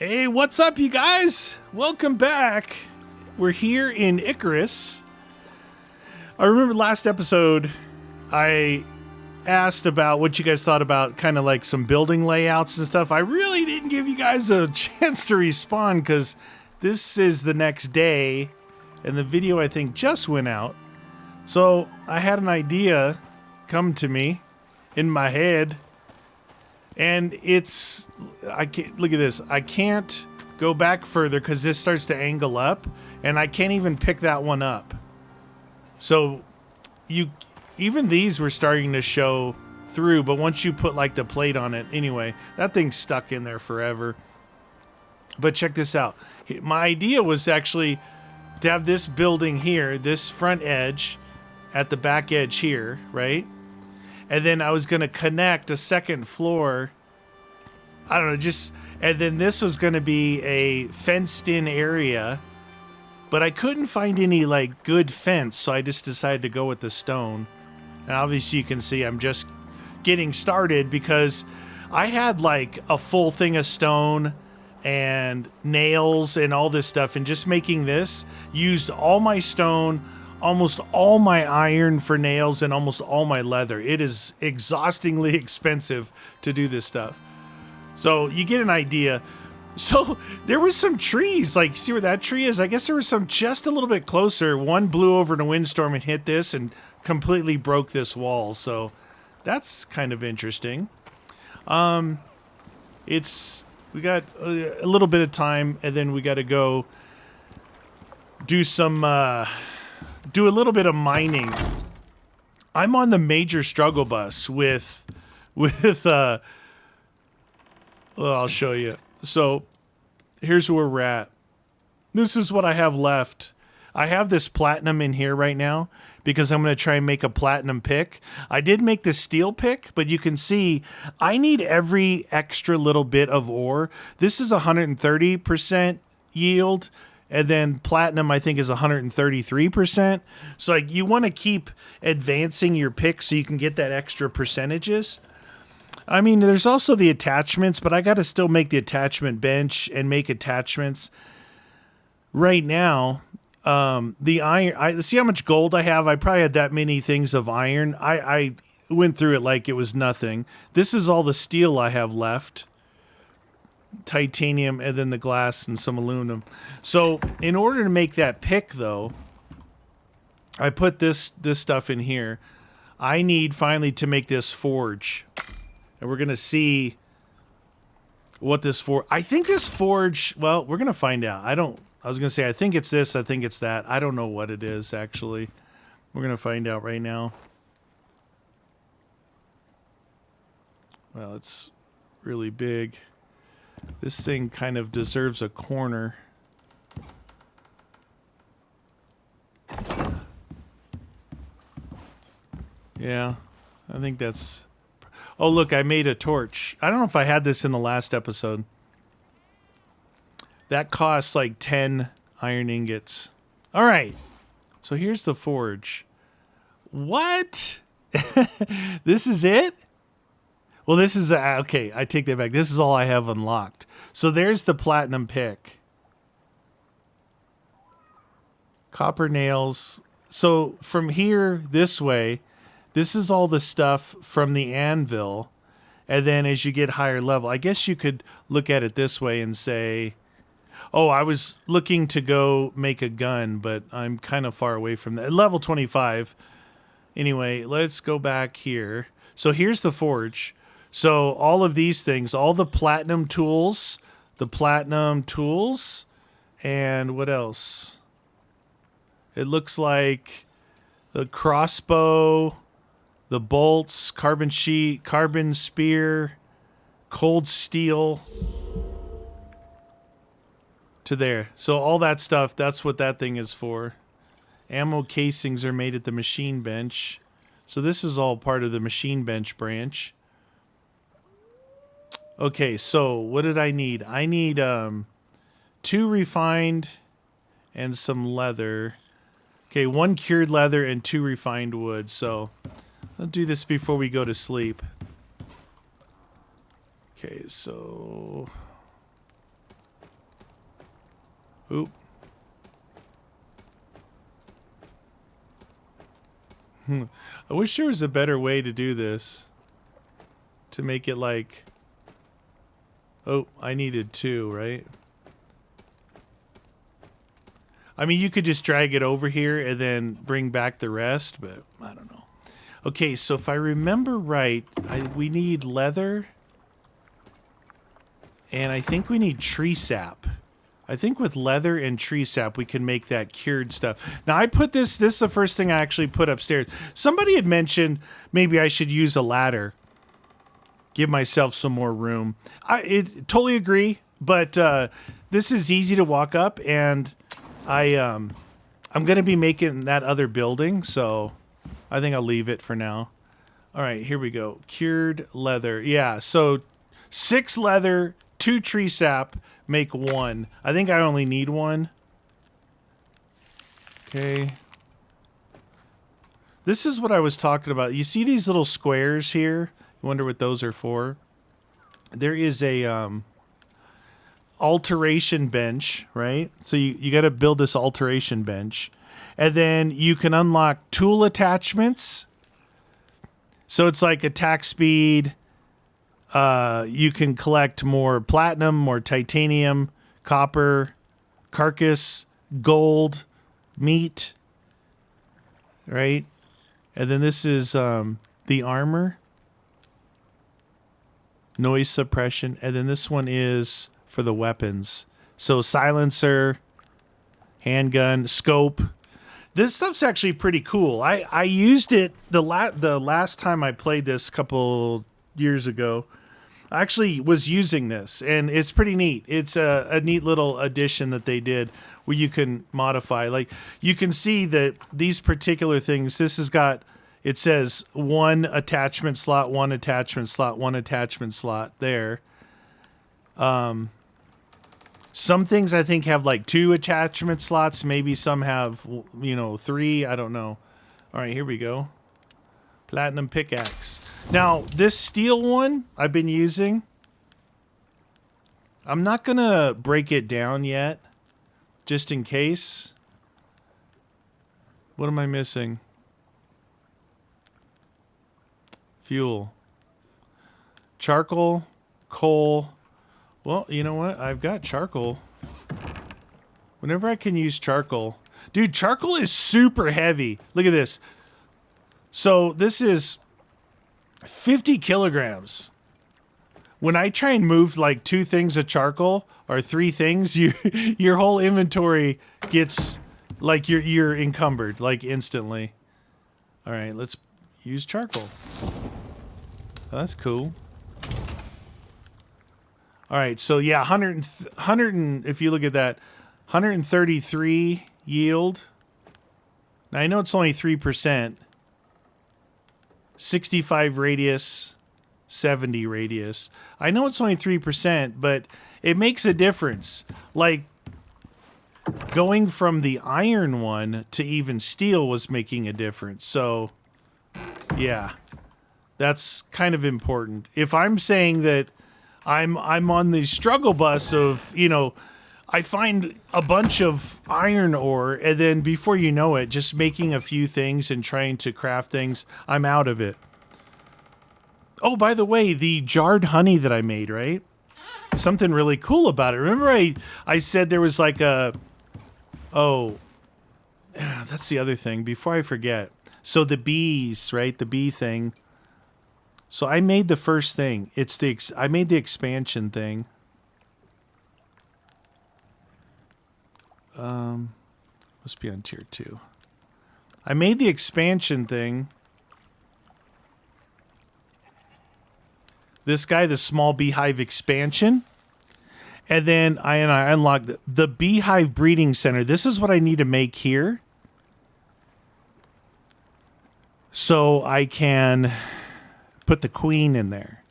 Hey, what's up, you guys? Welcome back. We're here in Icarus. I remember last episode, I asked about what you guys thought about kind of like some building layouts and stuff. I really didn't give you guys a chance to respond because this is the next day, and the video, I think, just went out. So I had an idea come to me in my head. And I can't, look at this. I can't go back further because this starts to angle up, and I can't even pick that one up. So even these were starting to show through, but once you put like the plate on it, anyway, that thing's stuck in there forever. But check this out. My idea was actually to have this building here, this front edge at the back edge here, right? And then I was going to connect a second floor. I don't know, and then this was going to be a fenced in area, but I couldn't find any like good fence. So I just decided to go with the stone. And obviously you can see I'm just getting started because I had like a full thing of stone and nails and all this stuff. And just making this used all my stone, almost all my iron for nails, and almost all my leather. It is exhaustingly expensive to do this stuff. So you get an idea. So there was some trees, like see where that tree is? I guess there was some just a little bit closer. One blew over in a windstorm and hit this and completely broke this wall. So that's kind of interesting. We got a little bit of time, and then we got to go do do a little bit of mining. I'm on the major struggle bus with well, I'll show you. So here's where we're at. This is what I have left. I have this platinum in here right now because I'm going to try and make a platinum pick. I did make the steel pick, but you can see I need every extra little bit of ore. This is 130% yield. And then platinum, I think, is 133%. So like, you want to keep advancing your pick so you can get that extra percentages. I mean, there's also the attachments, but I got to still make the attachment bench and make attachments. Right now, the iron, I see how much gold I have. I probably had that many things of iron. I went through it like it was nothing. This is all the steel I have left. Titanium, and then the glass and some aluminum. So in order to make that pick, though, I put this stuff in here. I need finally to make this forge, and we're gonna see what this for. I think this forge. Well, we're gonna find out. I was gonna say I think it's this. I think it's that. I don't know what it is actually. We're gonna find out right now. Well, it's really big. This thing kind of deserves a corner. Yeah, I think that's... Oh, look, I made a torch. I don't know if I had this in the last episode. That costs like 10 iron ingots. All right, so here's the forge. What? This is it? Well, this is, okay, I take that back. This is all I have unlocked. So there's the platinum pick. Copper nails. So from here this way, this is all the stuff from the anvil. And then as you get higher level, I guess you could look at it this way and say, oh, I was looking to go make a gun, but I'm kind of far away from that. Level 25. Anyway, let's go back here. So here's the forge. So all of these things, all the platinum tools, and what else? It looks like the crossbow, the bolts, carbon sheet, carbon spear, cold steel to there. So all that stuff, that's what that thing is for. Ammo casings are made at the machine bench. So this is all part of the machine bench branch. Okay, so what did I need? I need 2 refined and some leather. Okay, 1 cured leather and 2 refined wood. So I'll do this before we go to sleep. Okay, so Oop. I wish there was a better way to do this. To make it like... Oh, I needed 2, right? I mean, you could just drag it over here and then bring back the rest, but I don't know. Okay, so if I remember right, we need leather. And I think we need tree sap. I think with leather and tree sap, we can make that cured stuff. Now, I put this is the first thing I actually put upstairs. Somebody had mentioned maybe I should use a ladder. Give myself some more room. I totally agree, but this is easy to walk up, and I'm going to be making that other building, so I think I'll leave it for now. All right, here we go. Cured leather. Yeah, so 6 leather, 2 tree sap, make 1. I think I only need 1. Okay. This is what I was talking about. You see these little squares here? I wonder what those are for. There is a alteration bench, right? So you got to build this alteration bench. And then you can unlock tool attachments. So it's like attack speed. You can collect more platinum, more titanium, copper, carcass, gold, meat, right? And then this is the armor. Noise suppression, and then this one is for the weapons. So silencer, handgun, scope. This stuff's actually pretty cool. I used it the last time I played this a couple years ago. I actually was using this, and it's pretty neat. It's a neat little addition that they did where you can modify. Like, you can see that these particular things, this has got... It says 1 attachment slot, 1 attachment slot, 1 attachment slot there. Some things I think have like 2 attachment slots. Maybe some have, 3. I don't know. All right, here we go. Platinum pickaxe. Now, this steel one I've been using. I'm not going to break it down yet, just in case. What am I missing? Fuel. Charcoal, coal. Well, you know what? I've got charcoal. Whenever I can use charcoal. Dude, charcoal is super heavy. Look at this. So this is 50 kilograms. When I try and move like 2 things of charcoal or 3 things, your whole inventory gets like you're encumbered like instantly. All right, let's use charcoal. Oh, that's cool. All right, so yeah, 100 if you look at that, 133 yield. Now I know it's only 3%. 65 radius, 70 radius. I know it's only 3%, but it makes a difference. Like, going from the iron one to even steel was making a difference. So, yeah, that's kind of important. If I'm saying that I'm on the struggle bus of, I find a bunch of iron ore, and then before you know it, just making a few things and trying to craft things, I'm out of it. Oh, by the way, the jarred honey that I made, right? Something really cool about it. Remember I said there was like a... Oh, that's the other thing. Before I forget. So the bees, right? The bee thing. So I made the first thing. I made the expansion thing. Must be on tier 2. I made the expansion thing. This guy, the small beehive expansion. And then I unlocked the beehive breeding center. This is what I need to make here. So I can put the queen in there.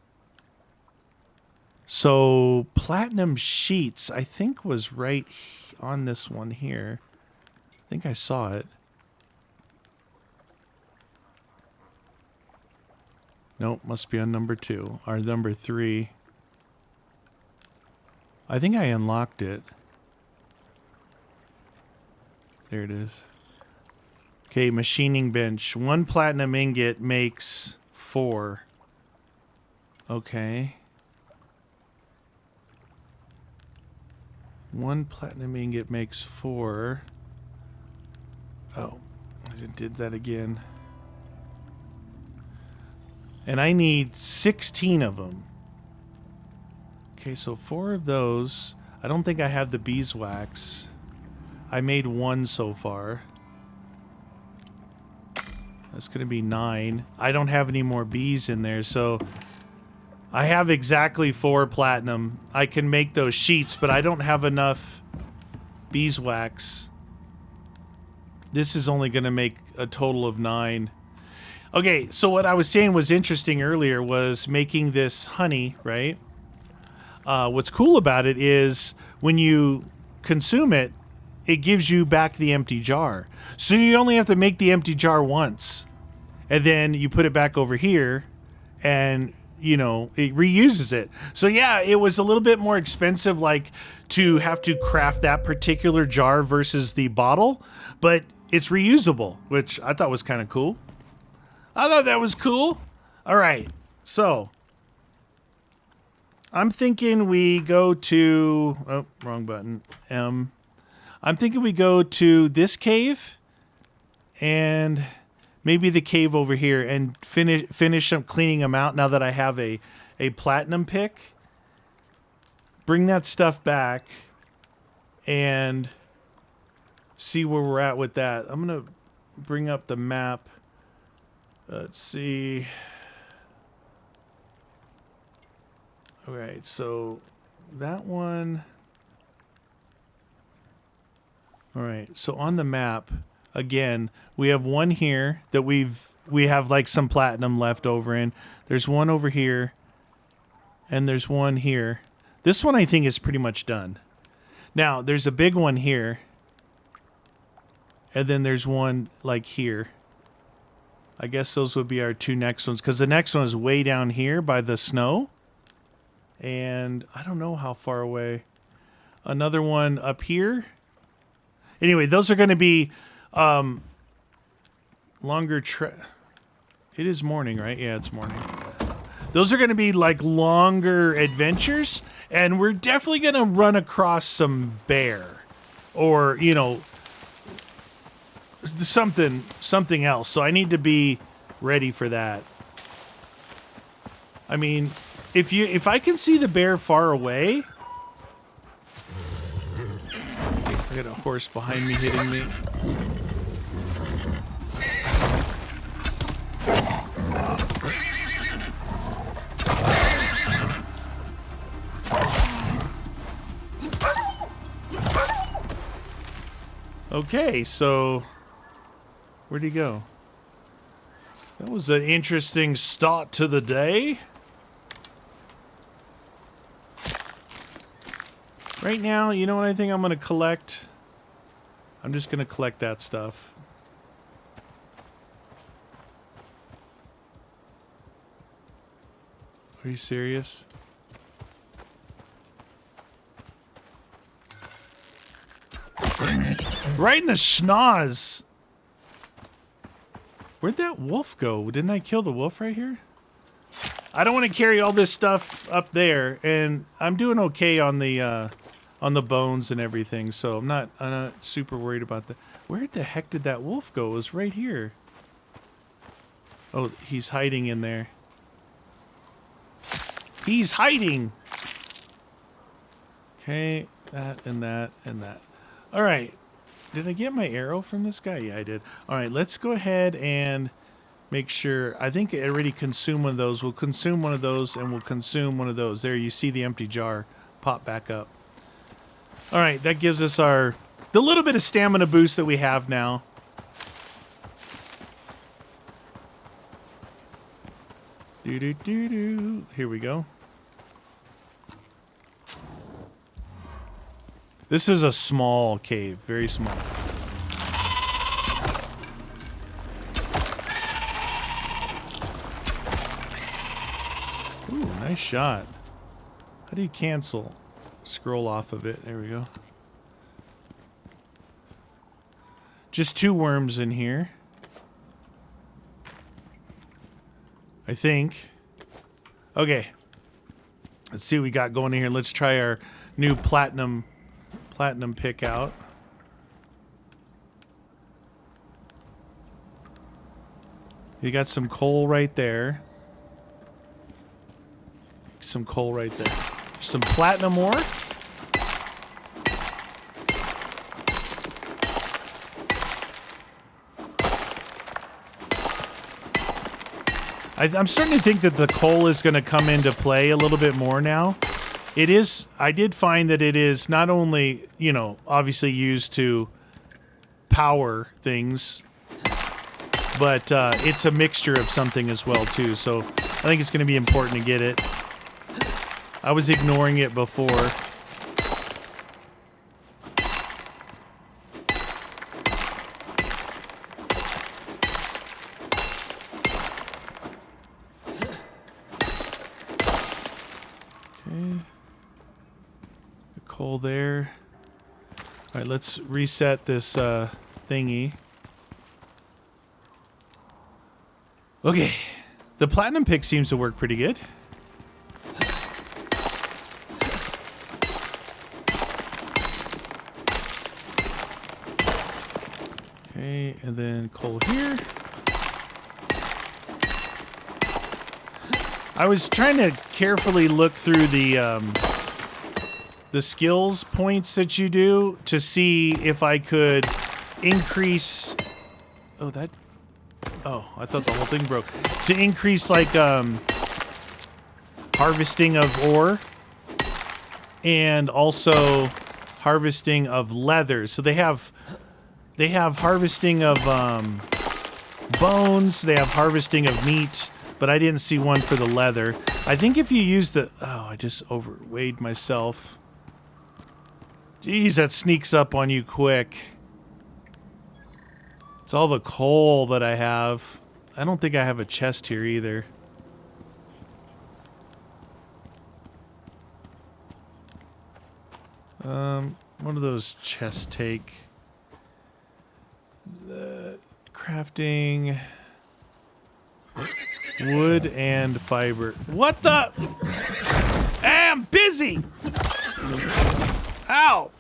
So platinum sheets, I think, was right on this one here. I think I saw it. Nope, must be on number 2 or number 3. I think I unlocked it. There it is. Okay, machining bench. 1 platinum ingot makes 4. Okay. 1 platinum ingot makes 4. Oh, I did that again. And I need 16 of them. Okay, so 4 of those. I don't think I have the beeswax. I made 1 so far. That's going to be 9. I don't have any more bees in there, so I have exactly 4 platinum. I can make those sheets, but I don't have enough beeswax. This is only going to make a total of 9. Okay, so what I was saying was interesting earlier was making this honey, right? What's cool about it is when you consume it, it gives you back the empty jar. So you only have to make the empty jar once. And then you put it back over here and, you know, it reuses it. So yeah, it was a little bit more expensive, like, to have to craft that particular jar versus the bottle. But it's reusable, which I thought was kind of cool. I thought that was cool. All right, so I'm thinking we go to... Oh, wrong button. I'm thinking we go to this cave and maybe the cave over here and finish up cleaning them out now that I have a platinum pick. Bring that stuff back and see where we're at with that. I'm going to bring up the map. Let's see. All right, so that one... All right, so on the map, again, we have one here that we have like some platinum left over in. There's one over here, and there's one here. This one I think is pretty much done. Now, there's a big one here, and then there's one like here. I guess those would be our 2 next ones, because the next one is way down here by the snow. And I don't know how far away. Another one up here. Anyway, those are going to be longer It is morning, right? Yeah, it's morning. Those are going to be like longer adventures, and we're definitely going to run across some bear or, you know, something else. So I need to be ready for that. I mean, if I can see the bear far away... I got a horse behind me hitting me. Okay, so where'd he go? That was an interesting start to the day. Right now, you know what I think I'm going to collect? I'm just going to collect that stuff. Are you serious? Right in the schnoz. Where'd that wolf go? Didn't I kill the wolf right here? I don't want to carry all this stuff up there, and I'm doing okay on the bones and everything, so I'm not super worried about that. Where the heck did that wolf go? It was right here. Oh, he's hiding in there. He's hiding! Okay, that and that and that. All right. Did I get my arrow from this guy? Yeah, I did. All right, let's go ahead and make sure. I think I already consumed one of those. We'll consume one of those, and we'll consume one of those. There, you see the empty jar pop back up. All right, that gives us the little bit of stamina boost that we have now. Do-do-do-do. Here we go. This is a small cave, very small. Ooh, nice shot. How do you cancel? Scroll off of it. There we go. just 2 worms in here. I think. Okay. Let's see what we got going in here. Let's try our new platinum pick out. You got some coal right there. Some coal right there. Some platinum ore. I'm starting to think that the coal is going to come into play a little bit more now. It is. I did find that it is not only, you know, obviously used to power things, but it's a mixture of something as well too. So I think it's going to be important to get it. I was ignoring it before. Coal there. All right, let's reset this thingy. Okay, the platinum pick seems to work pretty good. Okay, and then coal here. I was trying to carefully look through the skills points that you do to see if I could increase. Oh, that. Oh, I thought the whole thing broke. To increase like harvesting of ore and also harvesting of leather. So they have harvesting of bones. They have harvesting of meat, but I didn't see one for the leather. I think if you use the. Oh, I just overweighed myself. Jeez, that sneaks up on you quick. It's all the coal that I have. I don't think I have a chest here either. What do those chests take? The crafting, wood and fiber. What the? Hey, I'm busy. Ow!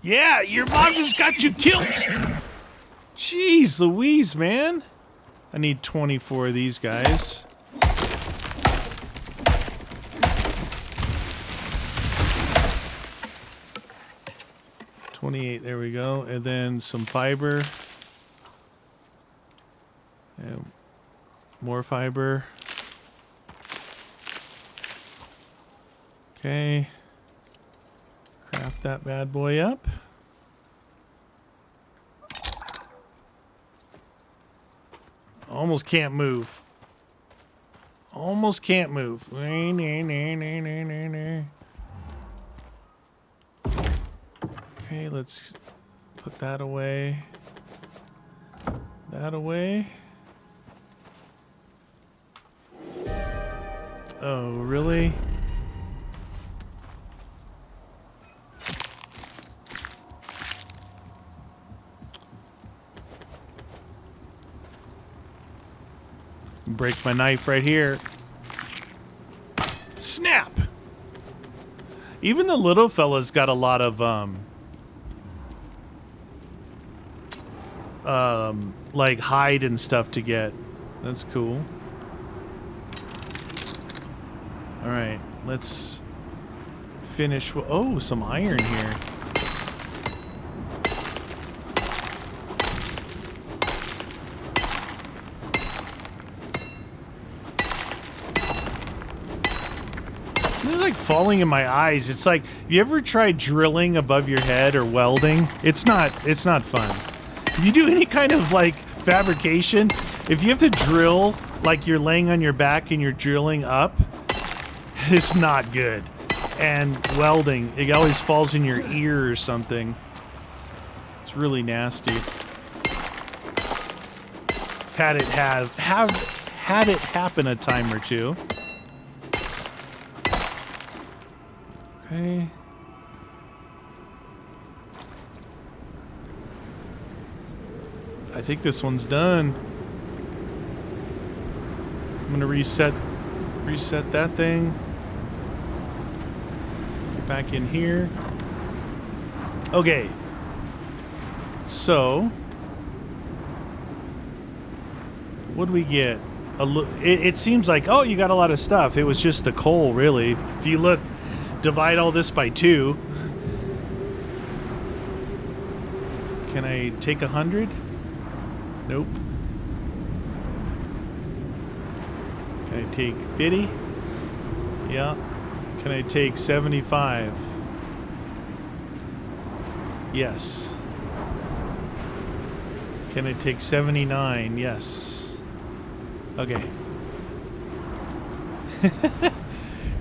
Yeah, your mom just got you killed! Jeez Louise, man. I need 24 of these guys. $28, there we go. And then some fiber. And more fiber. Okay. Craft that bad boy up. Almost can't move. Almost can't move. Okay, let's put that away. That away. Oh, really? Break my knife right here. Snap! Even the little fella's got a lot of like hide and stuff to get. That's cool. All right, let's finish. Oh, some iron here. This is like falling in my eyes. It's like, you ever tried drilling above your head or welding? It's not fun. If you do any kind of like fabrication, if you have to drill like you're laying on your back and you're drilling up, it's not good. And welding, it always falls in your ear or something. It's really nasty. Had it happen a time or two. Okay. I think this one's done. I'm gonna reset that thing. Get back in here. Okay. So, what do we get? It seems like, oh, you got a lot of stuff. It was just the coal, really. If you look, divide all this by 2. Can I take 100? Nope. Can I take 50? Yeah. Can I take 75? Yes. Can I take 79? Yes. Okay.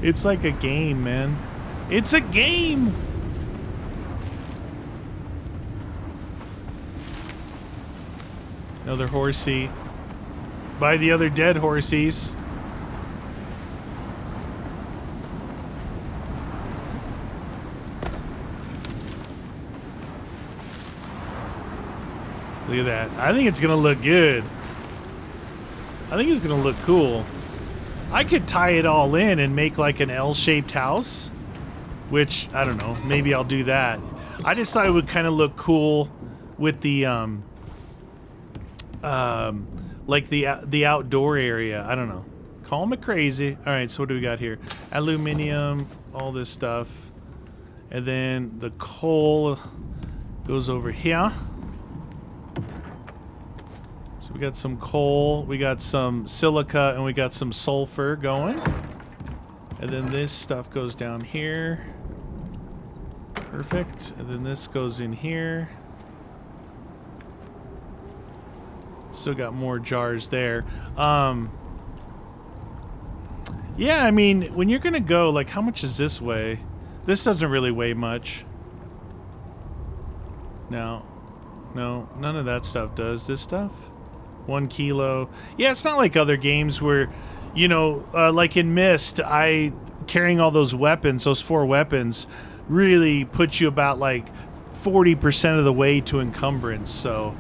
It's like a game, man. It's a game! Another horsey. By the other dead horsies. Look at that. I think it's gonna look good. I think it's gonna look cool. I could tie it all in and make like an L-shaped house, which, I don't know, maybe I'll do that. I just thought it would kind of look cool with the like the outdoor area. I don't know. Call me crazy. All right, so what do we got here? Aluminum, all this stuff. And then the coal goes over here. So we got some coal, we got some silica, and we got some sulfur going. And then this stuff goes down here. Perfect. And then this goes in here. Still got more jars there. Yeah, I mean, when you're gonna go, like, how much is this weigh? This doesn't really weigh much. No, none of that stuff does. This stuff? 1 kilo. Yeah, it's not like other games where, you know, like in Myst, carrying all those weapons, those 4 weapons, really puts you about like 40% of the way to encumbrance. So,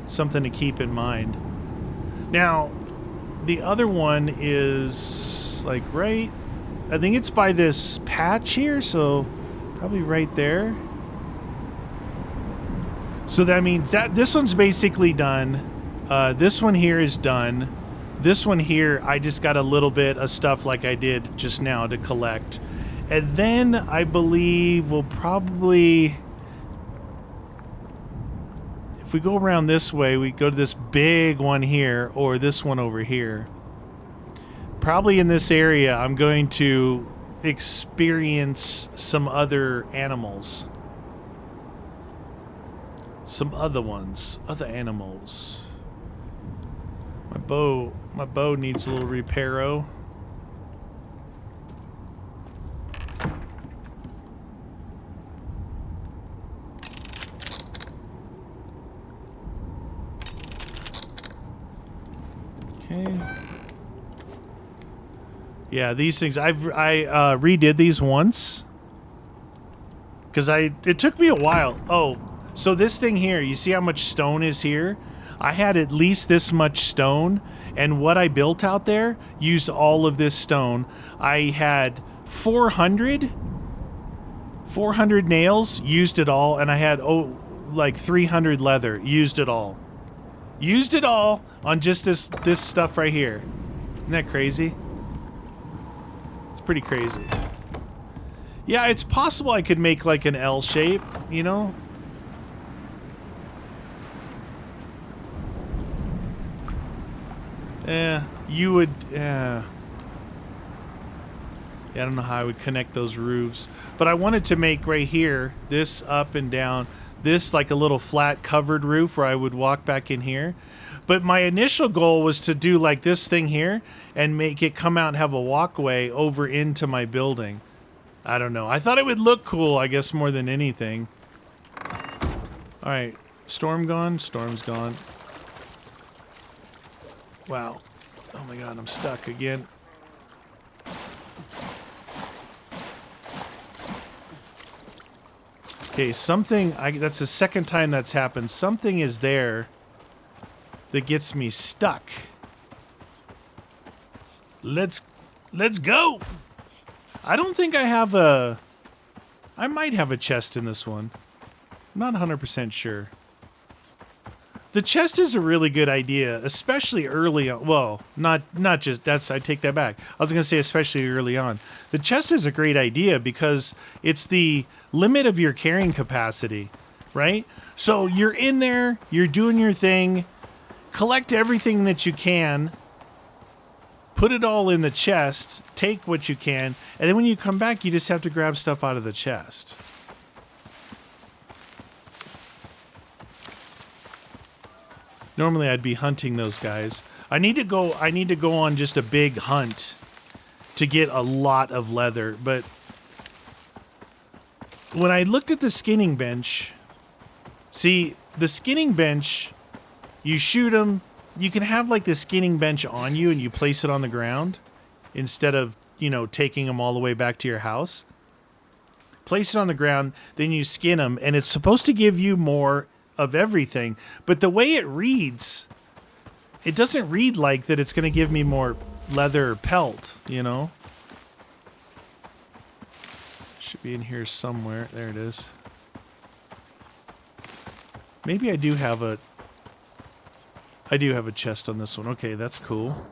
something to keep in mind. Now, the other one is like right, I think it's by this patch here, so probably right there. So that means that this one's basically done. This one here is done. This one here, I just got a little bit of stuff like I did just now to collect. And then I believe we'll probably, if we go around this way, we go to this big one here or this one over here. Probably in this area, I'm going to experience some other animals. Some other ones, other animals. My bow needs a little repairo. Okay. Yeah, these things I redid these once because it took me a while. Oh, so this thing here, you see how much stone is here? I had at least this much stone, and what I built out there used all of this stone. I had 400 nails, used it all, and I had like 300 leather, used it all. Used it all on just this stuff right here. Isn't that crazy? It's pretty crazy. Yeah, it's possible I could make like an L shape, you know? You would, yeah, I don't know how I would connect those roofs. But I wanted to make right here, this up and down, this like a little flat covered roof where I would walk back in here. But my initial goal was to do like this thing here and make it come out and have a walkway over into my building. I don't know. I thought it would look cool, I guess, more than anything. All right, storm gone, storm's gone. Wow. Oh my god, I'm stuck again. Okay, something, that's the second time that's happened. Something is there. that gets me stuck. Let's go. I don't think I have a... I might have a chest in this one. I'm not 100% sure. The chest is a really good idea, especially early on. Well, not just... I take that back. I was going to say especially early on. The chest is a great idea because it's the limit of your carrying capacity, right? So you're in there, you're doing your thing, collect everything that you can, put it all in the chest, take what you can, and then when you come back, you just have to grab stuff out of the chest. Normally I'd be hunting those guys. I need to go on just a big hunt to get a lot of leather, but when I looked at the skinning bench, see, the skinning bench, you shoot them, you can have like the skinning bench on you and you place it on the ground instead of, taking them all the way back to your house. Place it on the ground, then you skin them, and it's supposed to give you more of everything. But the way it reads, it doesn't read like that it's going to give me more leather pelt, Should be in here somewhere. There it is. Maybe I do have a chest on this one. Okay, that's cool.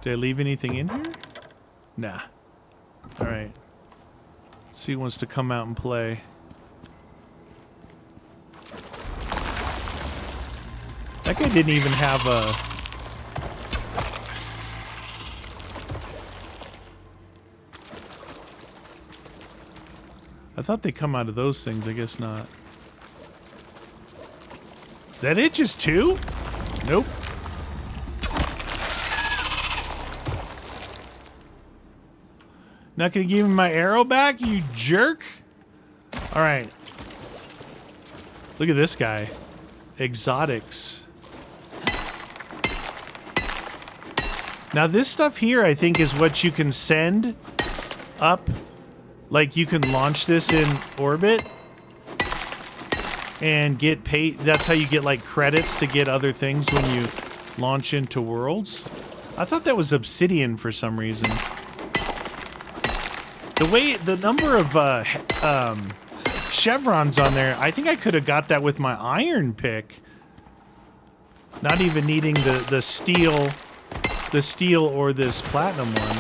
Did I leave anything in here? Nah. Alright. See who wants to come out and play. That guy didn't even have a... I thought they come out of those things. I guess not. Is that it? Just two? Nope. Not gonna give me my arrow back, you jerk? Alright. Look at this guy. Exotics. Now this stuff here, I think, is what you can send up. Like, you can launch this in orbit and get paid. That's how you get, like, credits to get other things when you launch into worlds. I thought that was obsidian for some reason. The number of chevrons on there, I think I could have got that with my iron pick. Not even needing the steel or this platinum one.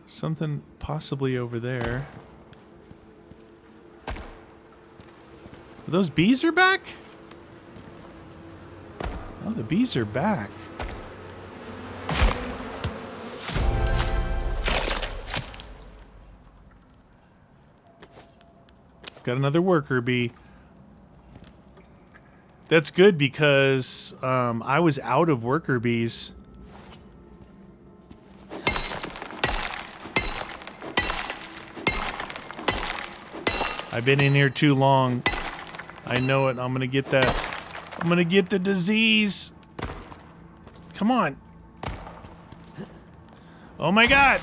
Something possibly over there. Those bees are back? Oh, the bees are back. Got another worker bee. That's good because I was out of worker bees. I've been in here too long. I know it. I'm gonna get that. I'm gonna get the disease. Come on. Oh my god.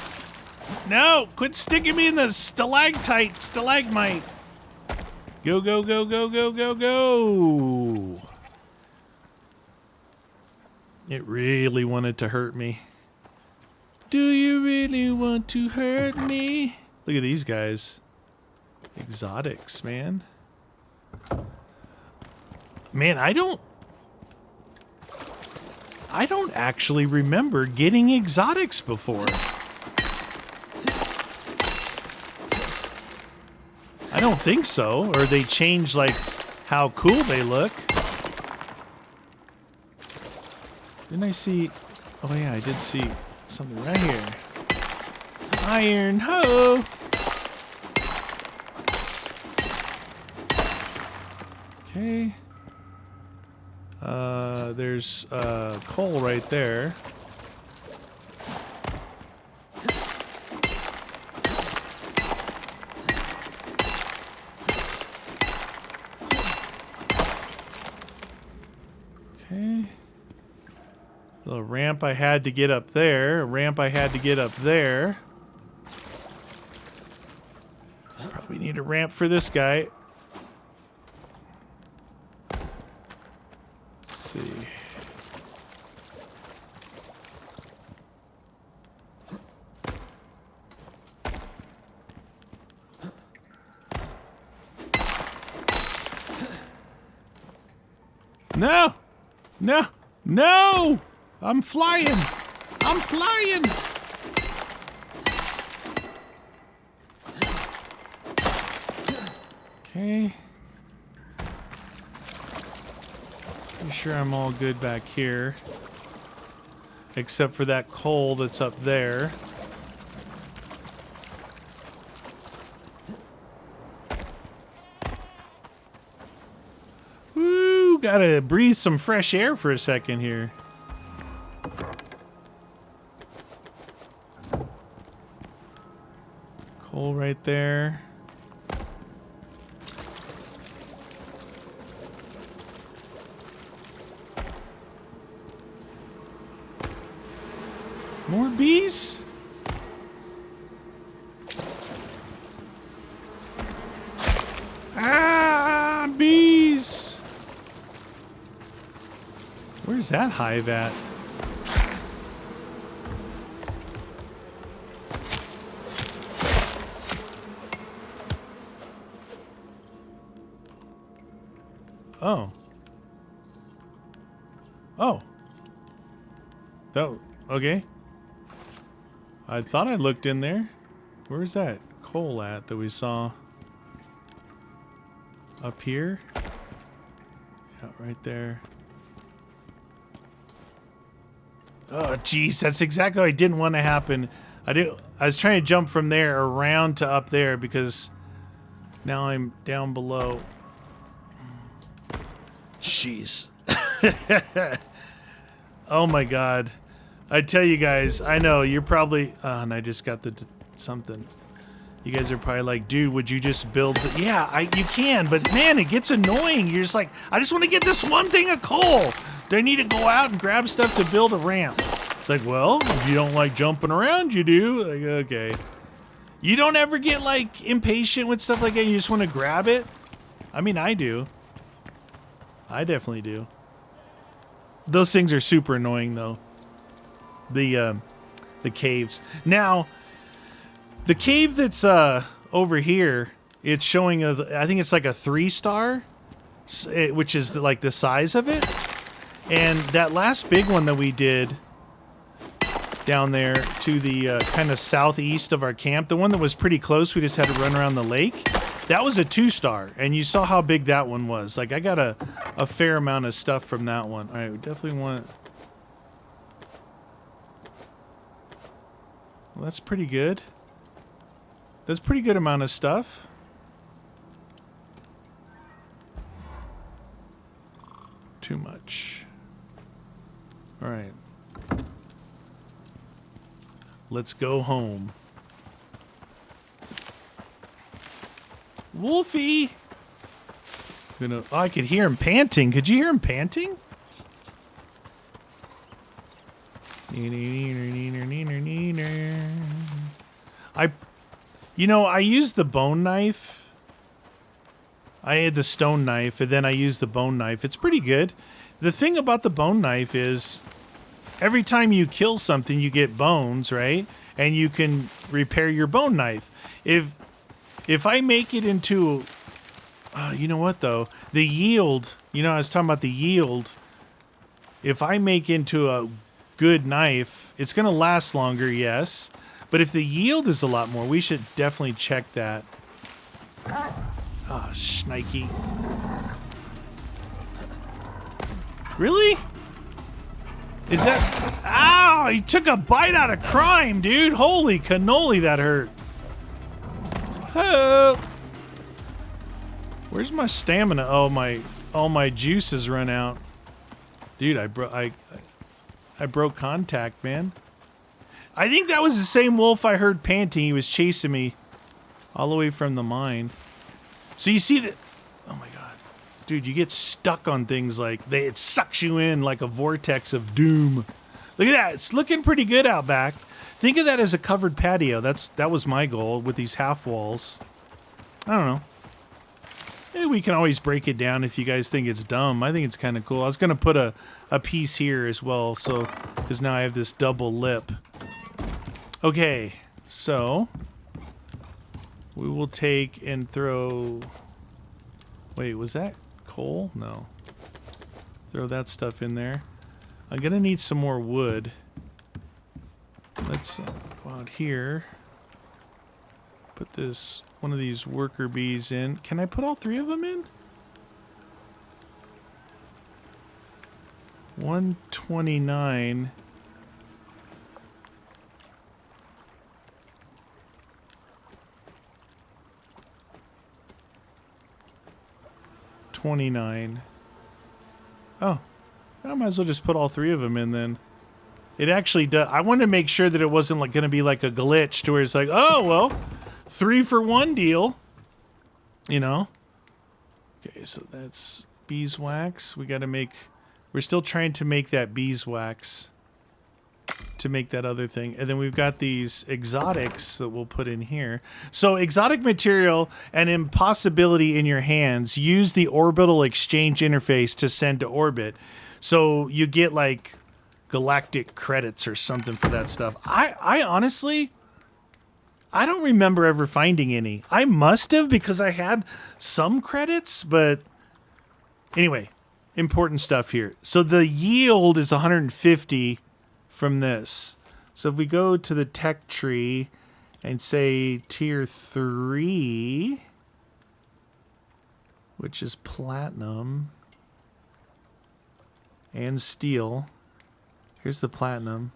No! Quit sticking me in the stalagmite. Go, go, go, go, go, go, go. It really wanted to hurt me. Do you really want to hurt me? Look at these guys. Exotics, man. Man, I don't actually remember getting exotics before. I don't think so. Or they change, like, how cool they look. Didn't I see... Oh, yeah, I did see something right here. Iron hoe! Okay. There's coal right there. ramp I had to get up there. A ramp I had to get up there. Probably need a ramp for this guy. Let's see. No! No! No! I'm flying! I'm flying! Okay. Pretty sure I'm all good back here. Except for that coal that's up there. Woo! Gotta breathe some fresh air for a second here. Coal right there. More bees? Ah, bees! Where's that hive at? Oh. Oh. Oh, okay. I thought I looked in there. Where's that coal at that we saw? Up here? Yeah, right there. Oh, jeez, that's exactly what I didn't want to happen. I was trying to jump from there around to up there because now I'm down below. Jeez. Oh my god. I tell you guys, I know you're probably and I just got the something. You guys are probably like, dude, would you just build the, yeah, you can, but man, it gets annoying. You're just like, I just want to get this one thing of coal. Do I need to go out and grab stuff to build a ramp? It's like, well, if you don't like jumping around, you do. Like, okay. You don't ever get like impatient with stuff like that. You just want to grab it. I mean, I do. I definitely do. Those things are super annoying though. The caves. Now, the cave that's over here, it's showing I think it's like a 3-star, which is like the size of it. And that last big one that we did down there to the kind of southeast of our camp, the one that was pretty close, we just had to run around the lake. That was a 2-star, and you saw how big that one was. Like, I got a fair amount of stuff from that one. All right, we definitely want... Well, that's pretty good. That's a pretty good amount of stuff. Too much. All right. Let's go home. Wolfie! Oh, I could hear him panting. Could you hear him panting? I used the bone knife. I had the stone knife, and then I used the bone knife. It's pretty good. The thing about the bone knife is every time you kill something, you get bones, right? And you can repair your bone knife. If I make it into... you know what, though? The yield... I was talking about the yield. If I make into a good knife, it's going to last longer, yes. But if the yield is a lot more, we should definitely check that. Oh, shnikey. Really? Is that... Ow! He took a bite out of crime, dude! Holy cannoli, that hurt. Oh! Where's my stamina? Oh, all my juices run out. Dude, I broke contact, man. I think that was the same wolf I heard panting. He was chasing me all the way from the mine. So you see that... Oh my god. Dude, you get stuck on things like... It sucks you in like a vortex of doom. Look at that. It's looking pretty good out back. Think of that as a covered patio. That was my goal with these half walls. I don't know. Maybe we can always break it down if you guys think it's dumb. I think it's kind of cool. I was going to put a piece here as well, so because now I have this double lip. Okay, so we will take and throw... Wait, was that coal? No. Throw that stuff in there. I'm going to need some more wood. Let's go out here. Put this, one of these worker bees in. Can I put all three of them in? 129. $29. Oh, I might as well just put all three of them in then. It actually does. I wanted to make sure that it wasn't like going to be like a glitch to where it's like, oh, well, 3 for 1 deal. You know? Okay, so that's beeswax. We got to make... We're still trying to make that beeswax to make that other thing. And then we've got these exotics that we'll put in here. So exotic material and impossibility in your hands. Use the orbital exchange interface to send to orbit. So you get like galactic credits or something for that stuff. I honestly, I don't remember ever finding any. I must have because I had some credits, but anyway, important stuff here. So the yield is 150 from this. So if we go to the tech tree and say tier 3, which is platinum and steel. Here's the platinum.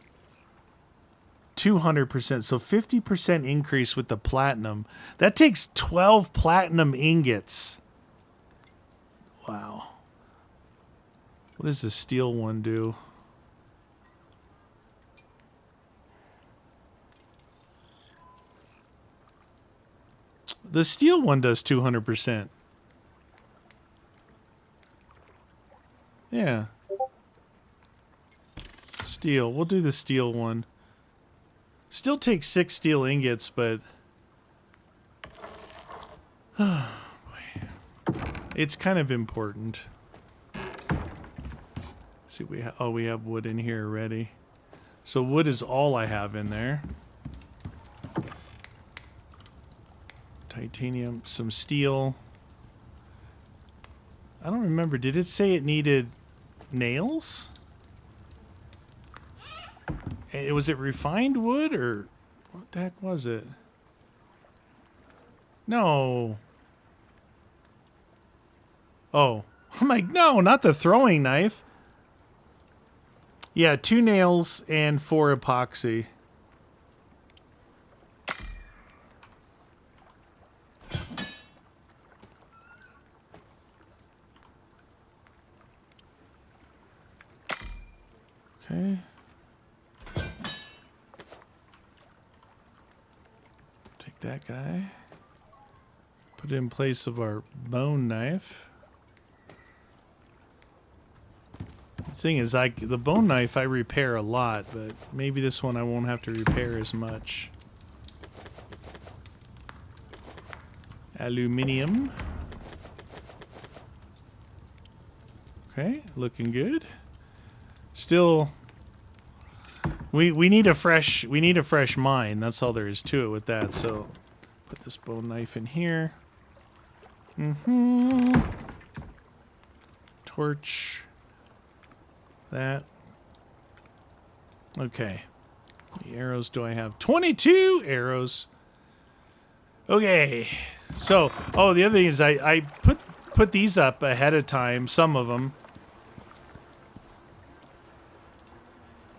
200%. So 50% increase with the platinum. That takes 12 platinum ingots. Wow. What does the steel one do? The steel one does 200%. Yeah. Steel. We'll do the steel one. Still takes 6 steel ingots, but... Oh, boy. It's kind of important. See, we have wood in here already. So wood is all I have in there. Titanium, some steel. I don't remember. Did it say it needed nails? Was it refined wood or what the heck was it? No. Oh, I'm like, no, not the throwing knife. Yeah, 2 nails and 4 epoxy. Okay. Take that guy. Put it in place of our bone knife. The thing is, the bone knife I repair a lot, but maybe this one I won't have to repair as much. Aluminium. Okay, looking good. Still, we need a fresh mine. That's all there is to it with that. So, put this bone knife in here. Torch. That. Okay. How many arrows do I have? 22 arrows. Okay. So, oh, the other thing is I put these up ahead of time. Some of them.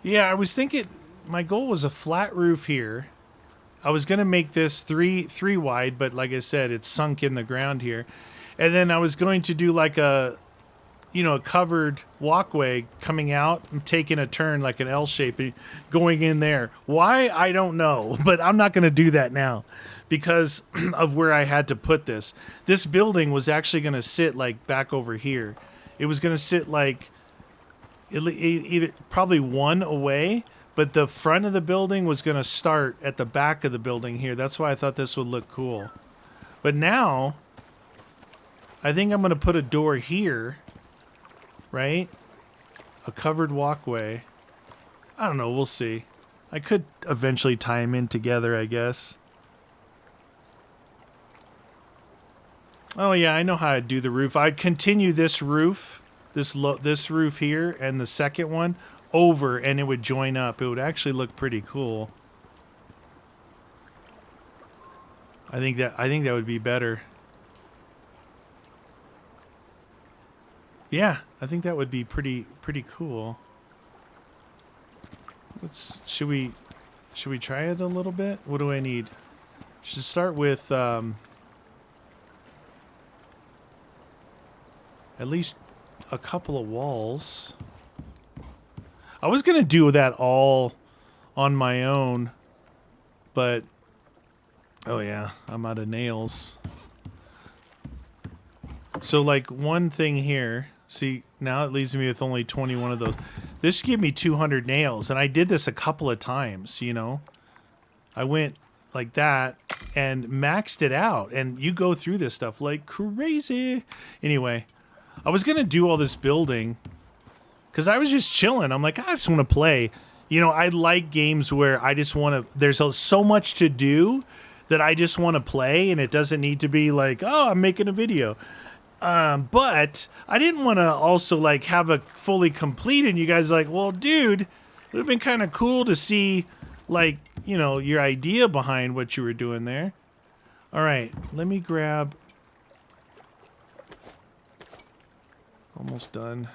Yeah, I was thinking my goal was a flat roof here. I was going to make this three wide, but like I said, it's sunk in the ground here. And then I was going to do like a covered walkway coming out and taking a turn like an L shape going in there. Why? I don't know, but I'm not going to do that now because of where I had to put this. This building was actually going to sit like back over here. It was going to sit like either probably one away, but the front of the building was going to start at the back of the building here. That's why I thought this would look cool. But now, I think I'm going to put a door here, right? A covered walkway. I don't know. We'll see. I could eventually tie them in together, I guess. Oh, yeah, I know how to do the roof. I'd continue this roof, this roof here, and the second one over, and it would join up. It would actually look pretty cool. I think that would be better. Yeah, I think that would be pretty cool. Should we try it a little bit? What do I need? Should start with at least a couple of walls. I was gonna do that all on my own, but oh yeah, I'm out of nails. So like one thing here, see, now it leaves me with only 21 of those. This gave me 200 nails, and I did this a couple of times, you know. I went like that and maxed it out, and you go through this stuff like crazy. Anyway, I was going to do all this building because I was just chilling. I'm like, I just want to play. You know, I like games where I just want to, there's so much to do that I just want to play, and it doesn't need to be like, oh, I'm making a video. But I didn't want to also like have a fully complete, and you guys are like, well, dude, it would have been kind of cool to see like, you know, your idea behind what you were doing there. All right, let me grab. Almost done.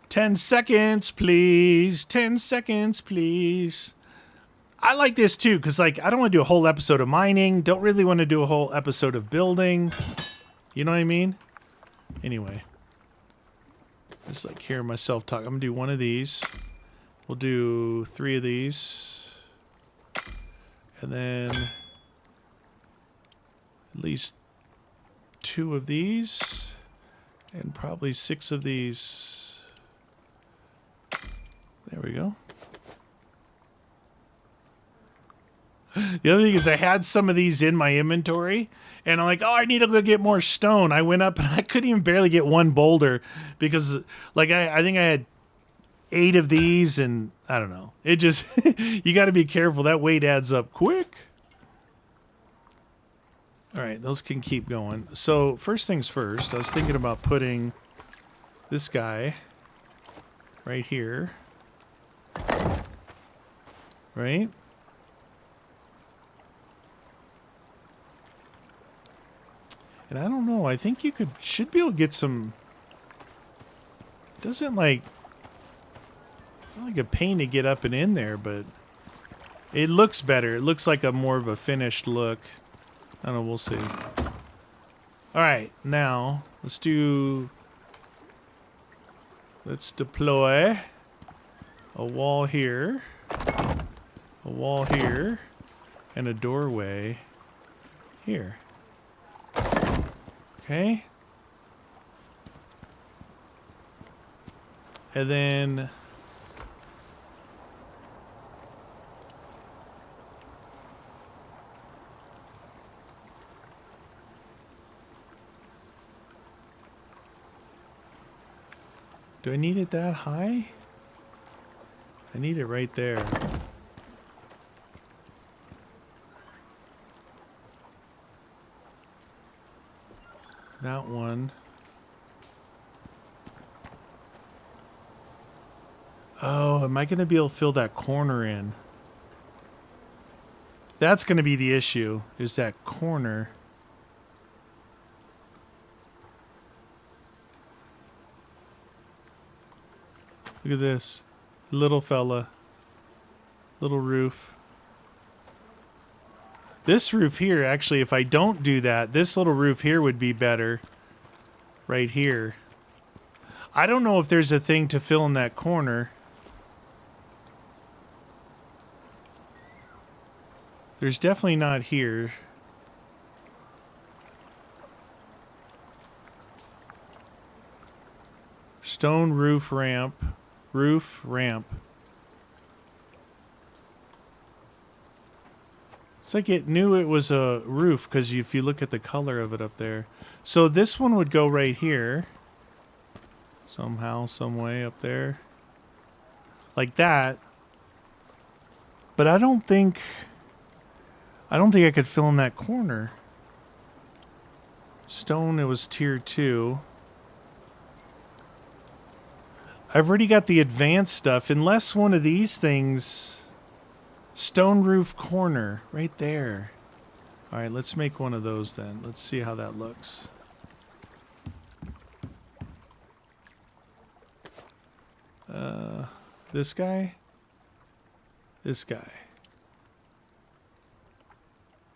10 seconds, please. 10 seconds, please. I like this too, because like I don't want to do a whole episode of mining. Don't really want to do a whole episode of building. You know what I mean? Anyway. Just like hearing myself talk. I'm going to do one of these. We'll do 3 of these. And then at least 2 of these. And probably 6 of these. There we go. The other thing is I had some of these in my inventory, and I'm like, oh, I need to go get more stone. I went up, and I couldn't even barely get one boulder because, like, I think I had 8 of these, and I don't know. It just, you got to be careful. That weight adds up quick. All right, those can keep going. So first things first, I was thinking about putting this guy right here. Right? And I don't know, I think you should be able to get some, doesn't like a pain to get up and in there, but it looks better. It looks like a more of a finished look. I don't know, we'll see. All right, now let's deploy a wall here, and a doorway here. Okay. And then do I need it that high? I need it right there. That one. Oh, am I going to be able to fill that corner in? That's going to be the issue, is that corner. Look at this. Little fella. Little roof. This roof here, actually, if I don't do that, this little roof here would be better. Right here. I don't know if there's a thing to fill in that corner. There's definitely not here. Stone roof ramp. Roof ramp. It's like it knew it was a roof because if you look at the color of it up there. So this one would go right here. Somehow, some way up there. Like that. But I don't think I could fill in that corner. Stone, it was tier 2. I've already got the advanced stuff. Unless one of these things... Stone roof corner, right there. All right, let's make one of those then. Let's see how that looks. This guy? This guy.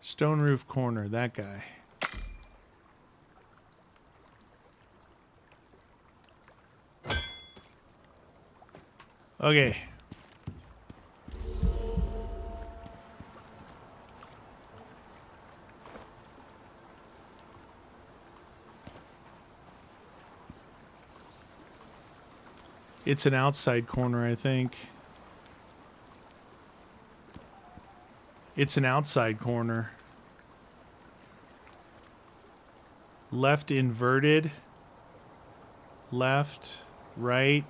Stone roof corner, that guy. Okay. It's an outside corner, I think. It's an outside corner. Left inverted. Left, right,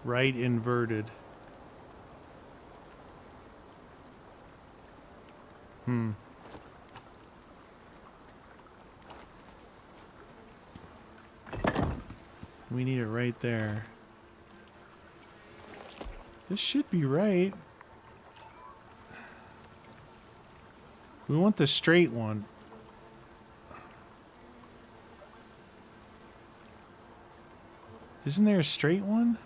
right inverted. We need it right there. This should be right. We want the straight one. Isn't there a straight one?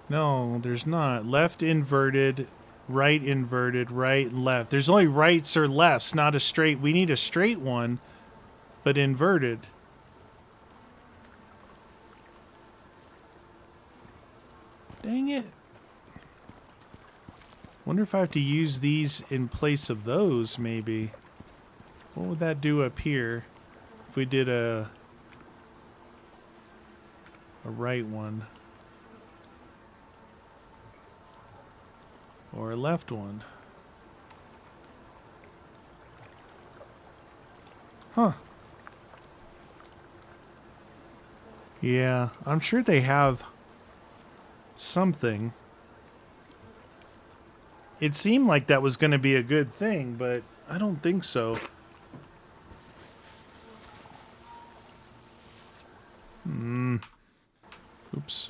No, there's not. Left inverted, right, and left. There's only rights or lefts, not a straight. We need a straight one, but inverted. Dang it. Wonder if I have to use these in place of those, maybe. What would that do up here if we did a right one? Or a left one? Huh. Yeah, I'm sure they have something. It seemed like that was going to be a good thing, but I don't think so. Oops.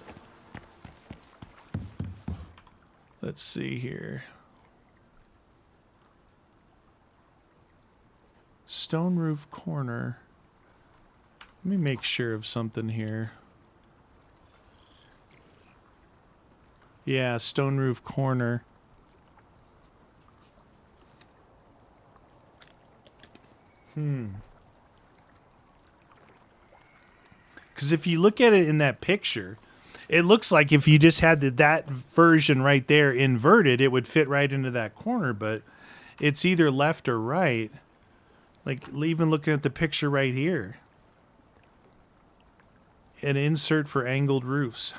Let's see here. Stone roof corner. Let me make sure of something here. Yeah, stone roof corner. Because if you look at it in that picture, it looks like if you just had that version right there inverted, it would fit right into that corner, but it's either left or right. Like, even looking at the picture right here. An insert for angled roofs.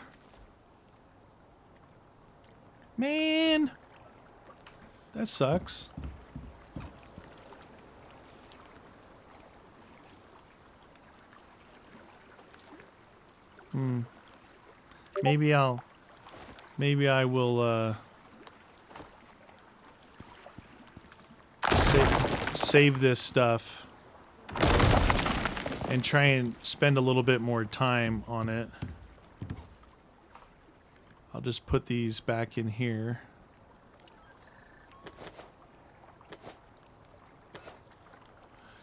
Man, that sucks. Maybe I will save this stuff and try and spend a little bit more time on it. I'll just put these back in here.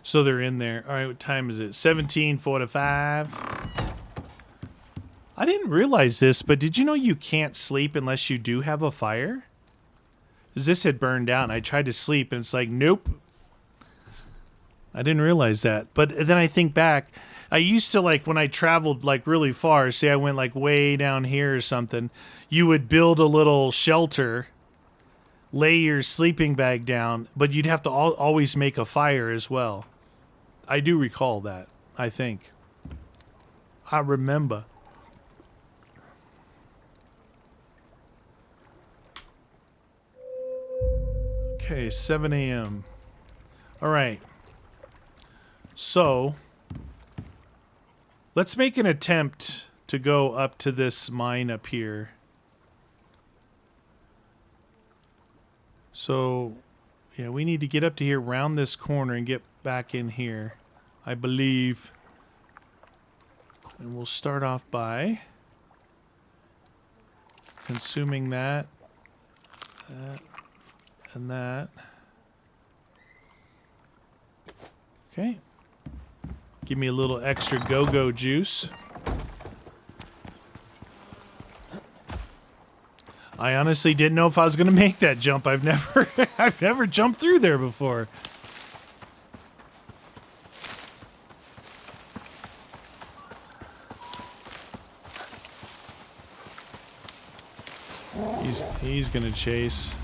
So they're in there. All right, what time is it? 17:45. I didn't realize this, but did you know you can't sleep unless you do have a fire? Because this had burned out, and I tried to sleep, and it's like, nope. I didn't realize that. But then I think back, I used to, like, when I traveled, like, really far, say I went, like, way down here or something, you would build a little shelter, lay your sleeping bag down, but you'd have to always make a fire as well. I do recall that, I think. I remember. Okay, 7 a.m. All right. So, let's make an attempt to go up to this mine up here. So, yeah, we need to get up to here, round this corner, and get back in here, I believe. And we'll start off by consuming that, and that. Okay. Give me a little extra go-go juice. I honestly didn't know if I was going to make that jump. I've never jumped through there before. He's going to chase.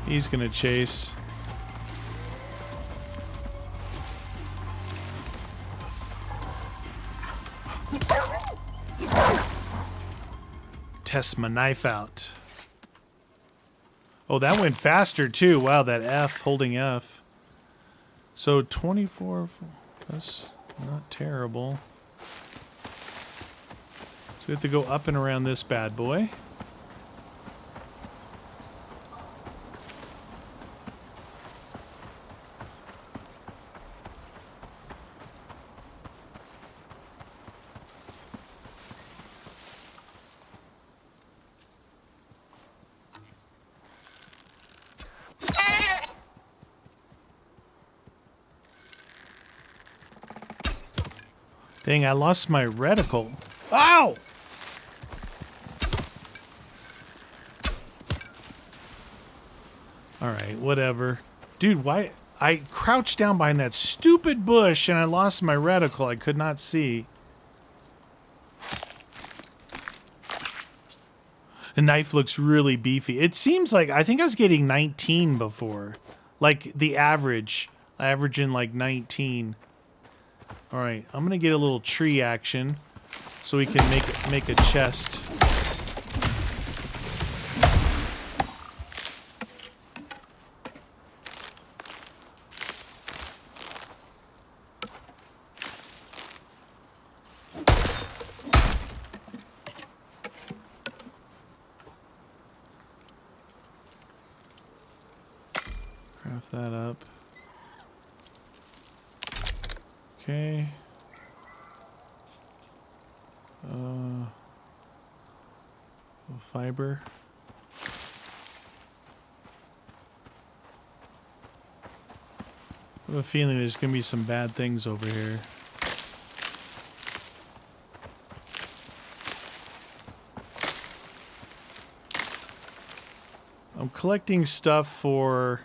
He's going to chase. Test my knife out. Oh, that went faster too. Wow, that F, holding F. So 24, that's not terrible. So we have to go up and around this bad boy. Dang, I lost my reticle. Ow! Alright, whatever. Dude, why? I crouched down behind that stupid bush and I lost my reticle. I could not see. The knife looks really beefy. It seems like, I think I was getting 19 before. Like the average. Averaging like 19. Alright, I'm gonna get a little tree action so we can make a chest. Craft that up. Okay. Fiber. I have a feeling there's going to be some bad things over here. I'm collecting stuff for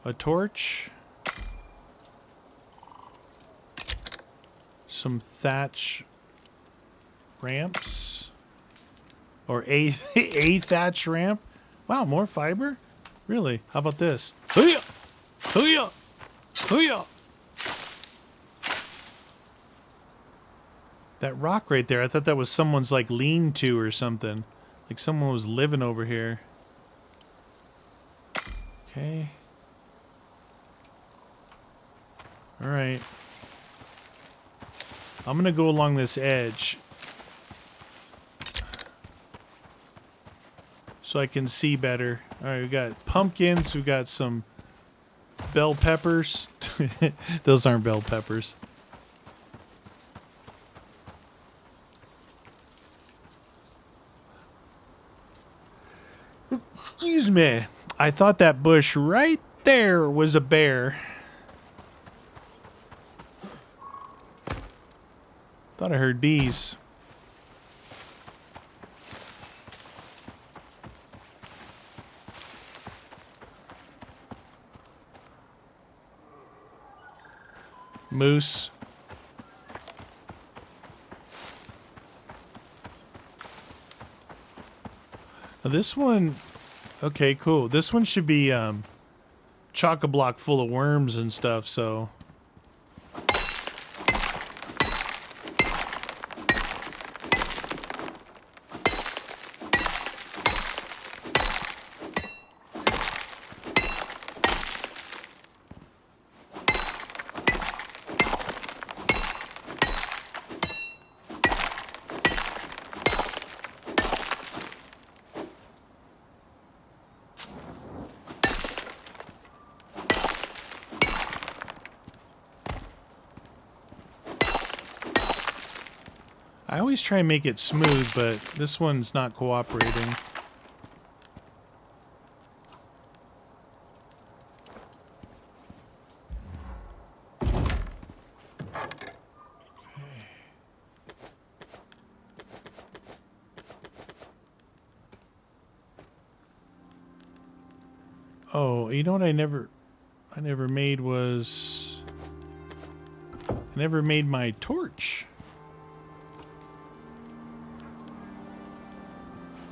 a torch. Some thatch ramps. Or a thatch ramp. Wow, more fiber? Really? How about this? Hoo-yah! Hoo-yah! Hoo-yah! That rock right there, I thought that was someone's like lean-to or something. Like someone was living over here. Okay. Alright. I'm gonna go along this edge. So I can see better. Alright, we got pumpkins, we got some bell peppers. Those aren't bell peppers. Excuse me. I thought that bush right there was a bear. Thought I heard bees. Moose. Now this one, okay, cool. This one should be chock-a-block full of worms and stuff, so always try and make it smooth, but this one's not cooperating. Oh, you know what I never made was... I never made my torch.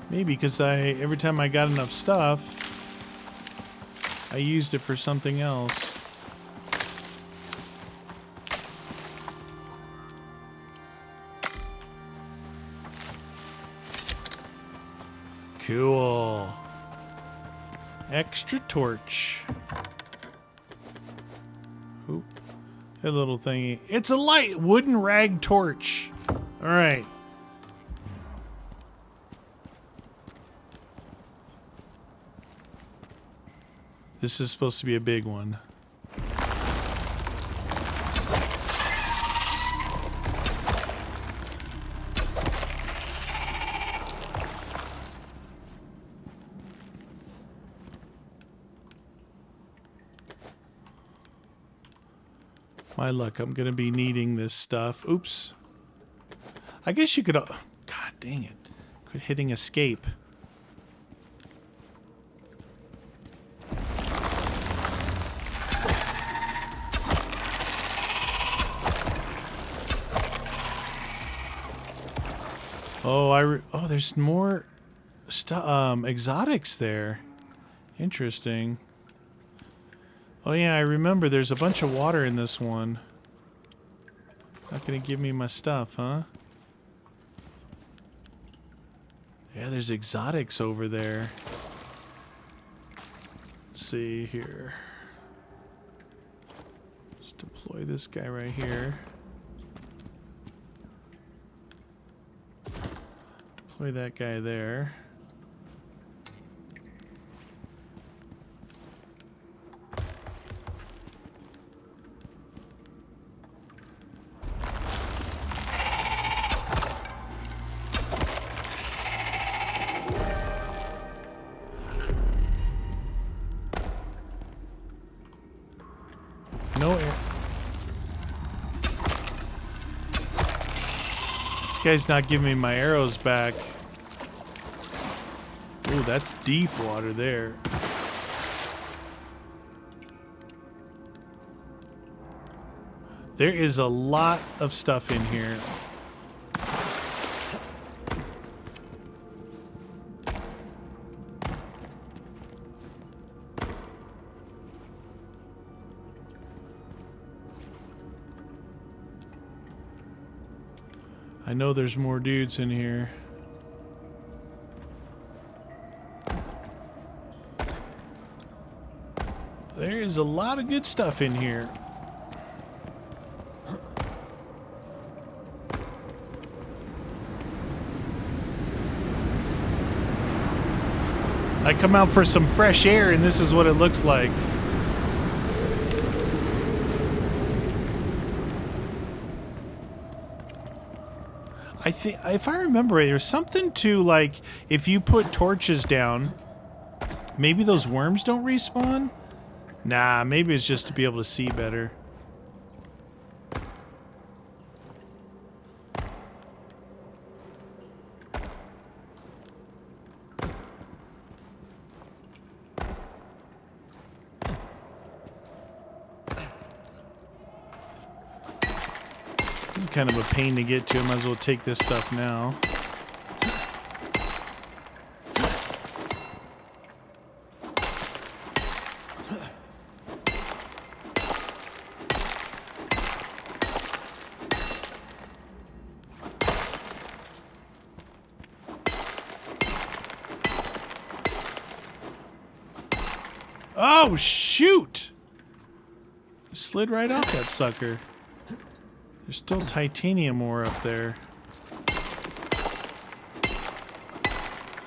Maybe because every time I got enough stuff, I used it for something else. Cool. Extra torch. Oop. A little thingy. It's a light wooden rag torch. All right. This is supposed to be a big one. My luck, I'm going to be needing this stuff. Oops. I guess you could... God dang it. Quit hitting escape. Oh, there's more exotics there. Interesting. Oh yeah, I remember there's a bunch of water in this one. Not gonna give me my stuff, huh? Yeah, there's exotics over there. Let's see here. Let's deploy this guy right here. Deploy that guy there. No air. This guy's not giving me my arrows back. Ooh, that's deep water there. There is a lot of stuff in here. I know there's more dudes in here. There is a lot of good stuff in here. I come out for some fresh air and this is what it looks like. I think, if I remember right, there's something to, like, if you put torches down, maybe those worms don't respawn? Nah, maybe it's just to be able to see better. This is kind of a pain to get to. I might as well take this stuff now. Oh, shoot! Slid right off that sucker. There's still titanium ore up there.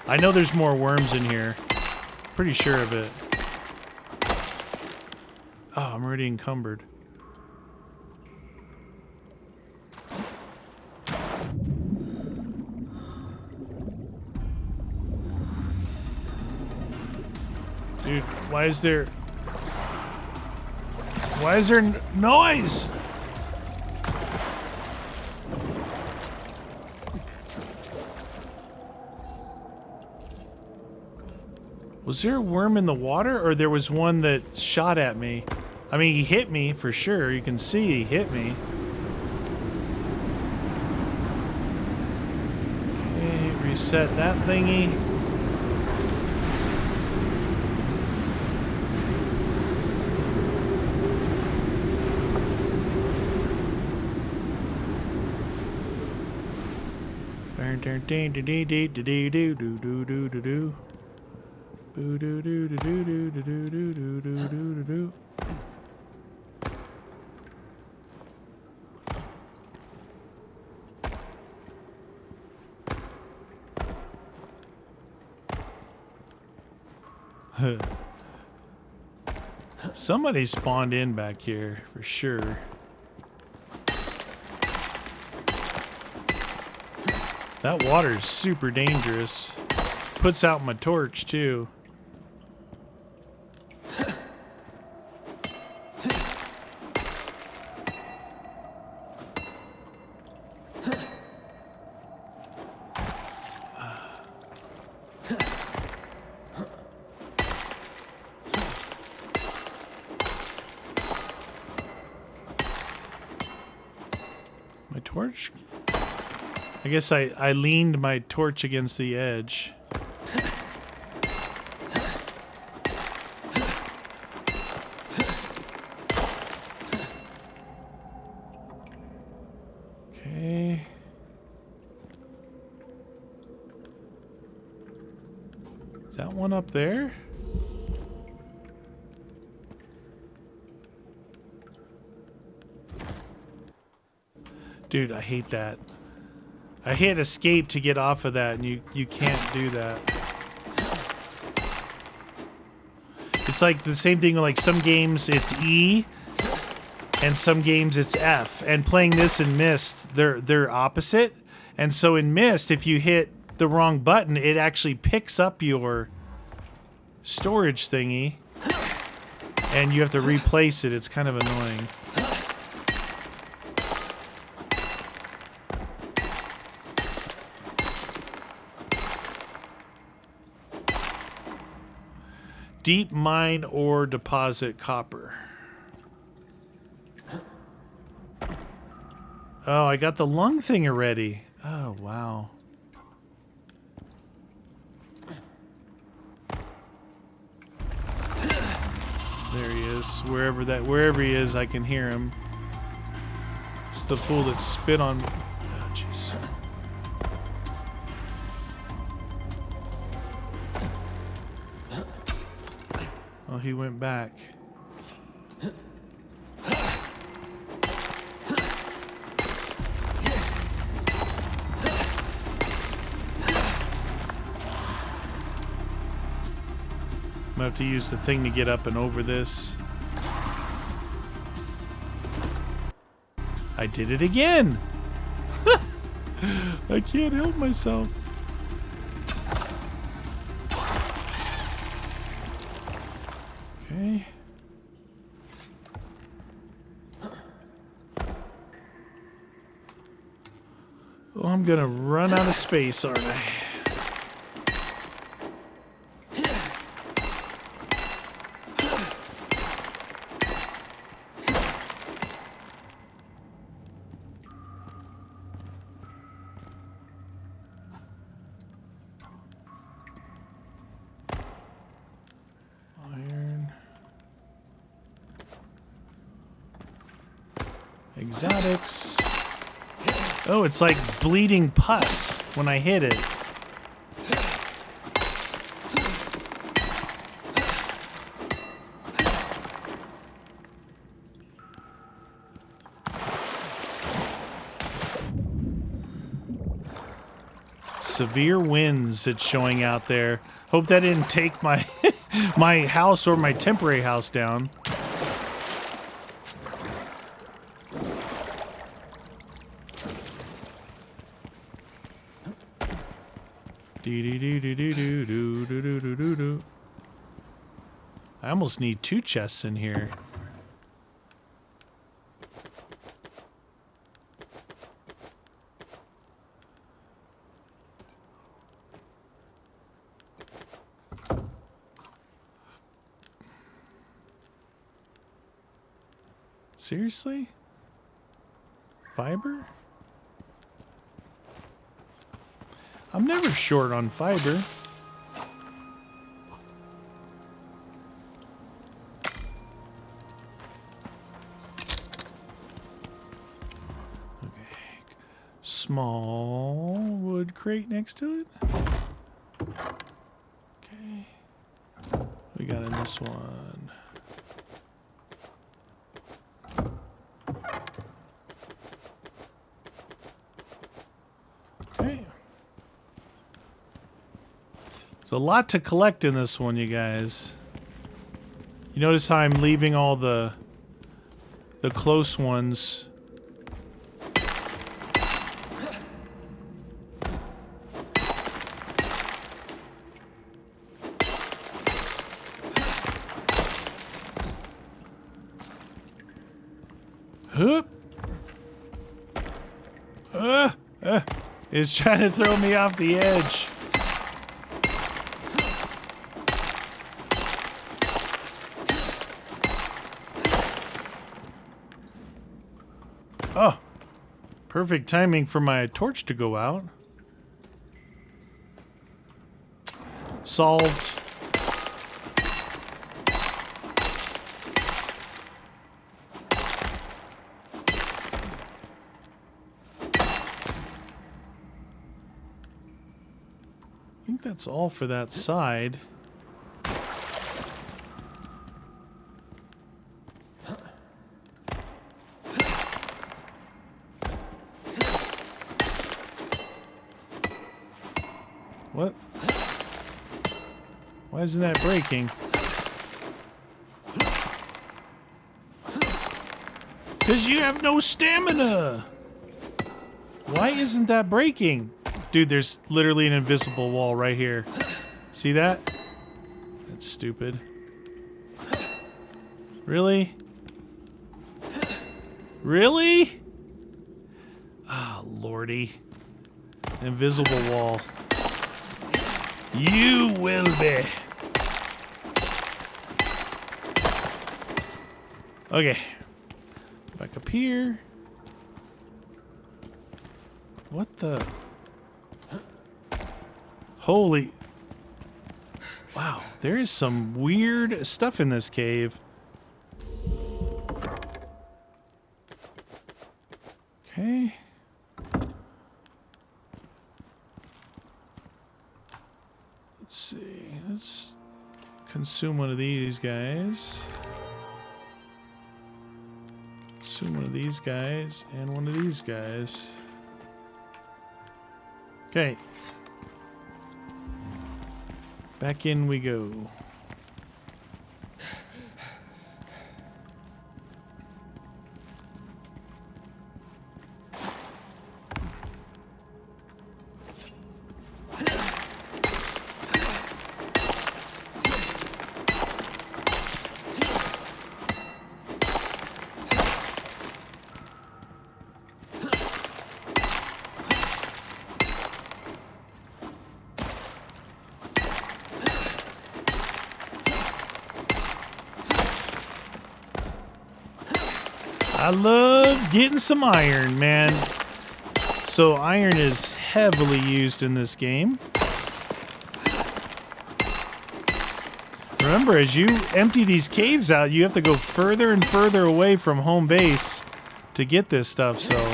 I know there's more worms in here. Pretty sure of it. Oh, I'm already encumbered. Dude, why is there noise? Was there a worm in the water, or there was one that shot at me? I mean, he hit me for sure. You can see he hit me. Okay, reset that thingy. Somebody spawned in back here for sure. That water is super dangerous. Puts out my torch too. My torch? I guess I leaned my torch against the edge. Okay. Is that one up there? Dude, I hate that. I hit escape to get off of that, and you can't do that. It's like the same thing, like some games it's E, and some games it's F. And playing this in Myst, they're opposite. And so in Myst, if you hit the wrong button, it actually picks up your storage thingy, and you have to replace it. It's kind of annoying. Deep mine or deposit copper. Oh, I got the lung thing already. Oh, wow. There he is. Wherever he is, I can hear him. It's the fool that spit on me. Oh, jeez. Oh, he went back. I'm gonna have to use the thing to get up and over this. I did it again! I can't help myself. Okay. Oh, I'm gonna run out of space, aren't I? Exotics. Oh, it's like bleeding pus when I hit it. Severe winds it's showing out there. Hope that didn't take my my house or my temporary house down. I almost need 2 chests in here. Seriously? Fiber? I'm never short on fiber. Okay. Small wood crate next to it. Okay. We got in this one. Okay. There's a lot to collect in this one, you guys. You notice how I'm leaving all the close ones. Hup. It's trying to throw me off the edge. Oh, perfect timing for my torch to go out. Solved. I think that's all for that side. What? Why isn't that breaking? Because you have no stamina! Why isn't that breaking? Dude, there's literally an invisible wall right here. See that? That's stupid. Really? Really? Ah, lordy. Invisible wall. You will be. Okay. Back up here. What the? Holy. Wow, there is some weird stuff in this cave. Okay. Let's see. Let's consume one of these guys. Consume one of these guys and one of these guys. Okay. Back in we go. I love getting some iron, man. So iron is heavily used in this game. Remember, as you empty these caves out, you have to go further and further away from home base to get this stuff, so...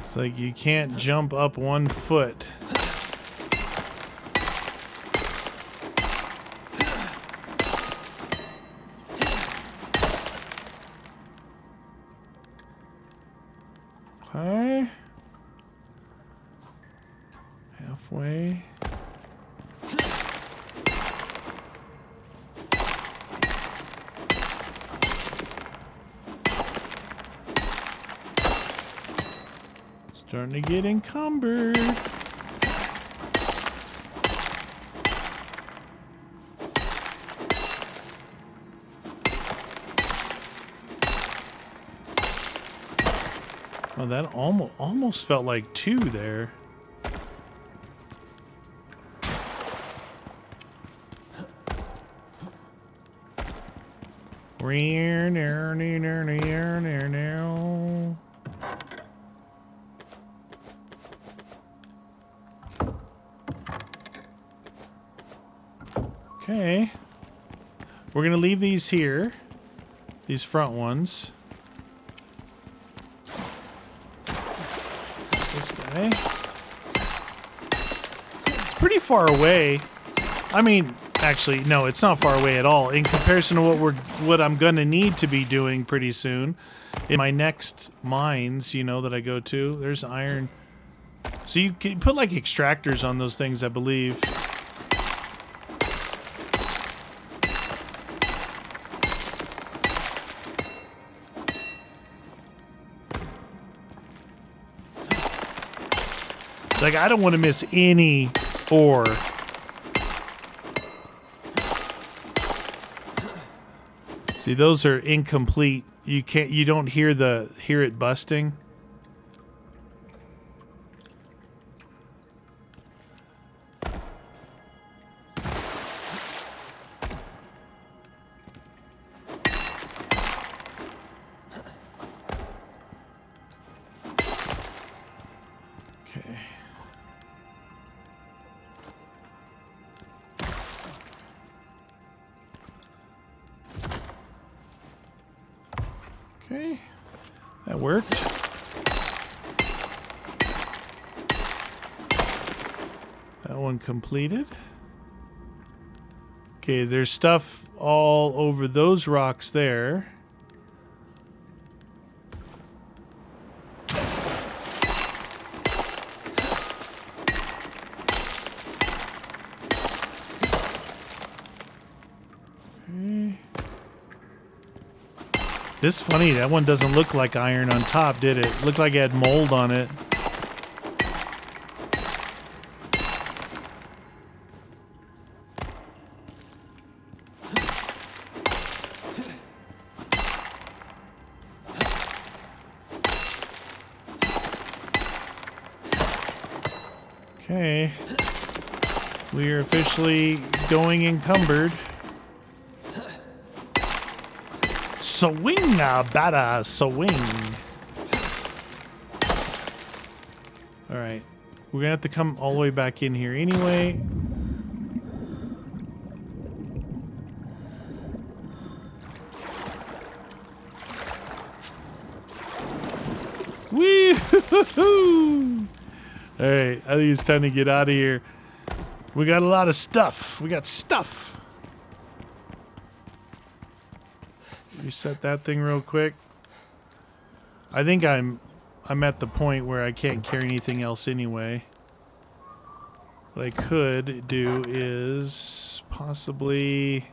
It's like you can't jump up 1 foot. Okay. Halfway. Starting to get encumbered. Oh, that almost felt like 2 there. Okay. We're going to leave these here. These front ones. This guy. It's pretty far away. I mean, actually, no, it's not far away at all in comparison to what I'm going to need to be doing pretty soon in my next mines, you know, that I go to. There's iron. So you can put like extractors on those things, I believe. Like, I don't want to miss any ore. See, those are incomplete. You don't hear it busting. Okay. Okay, that worked. That one completed. Okay, there's stuff all over those rocks there. This funny, that one doesn't look like iron on top, did it? Looked like it had mold on it. Okay. We are officially going encumbered. Swing, bada, swing. Alright. We're gonna have to come all the way back in here anyway. Wee-hoo-hoo-hoo! Alright, I think it's time to get out of here. We got a lot of stuff. We got stuff. Reset that thing real quick. I think I'm at the point where I can't carry anything else anyway. What I could do is possibly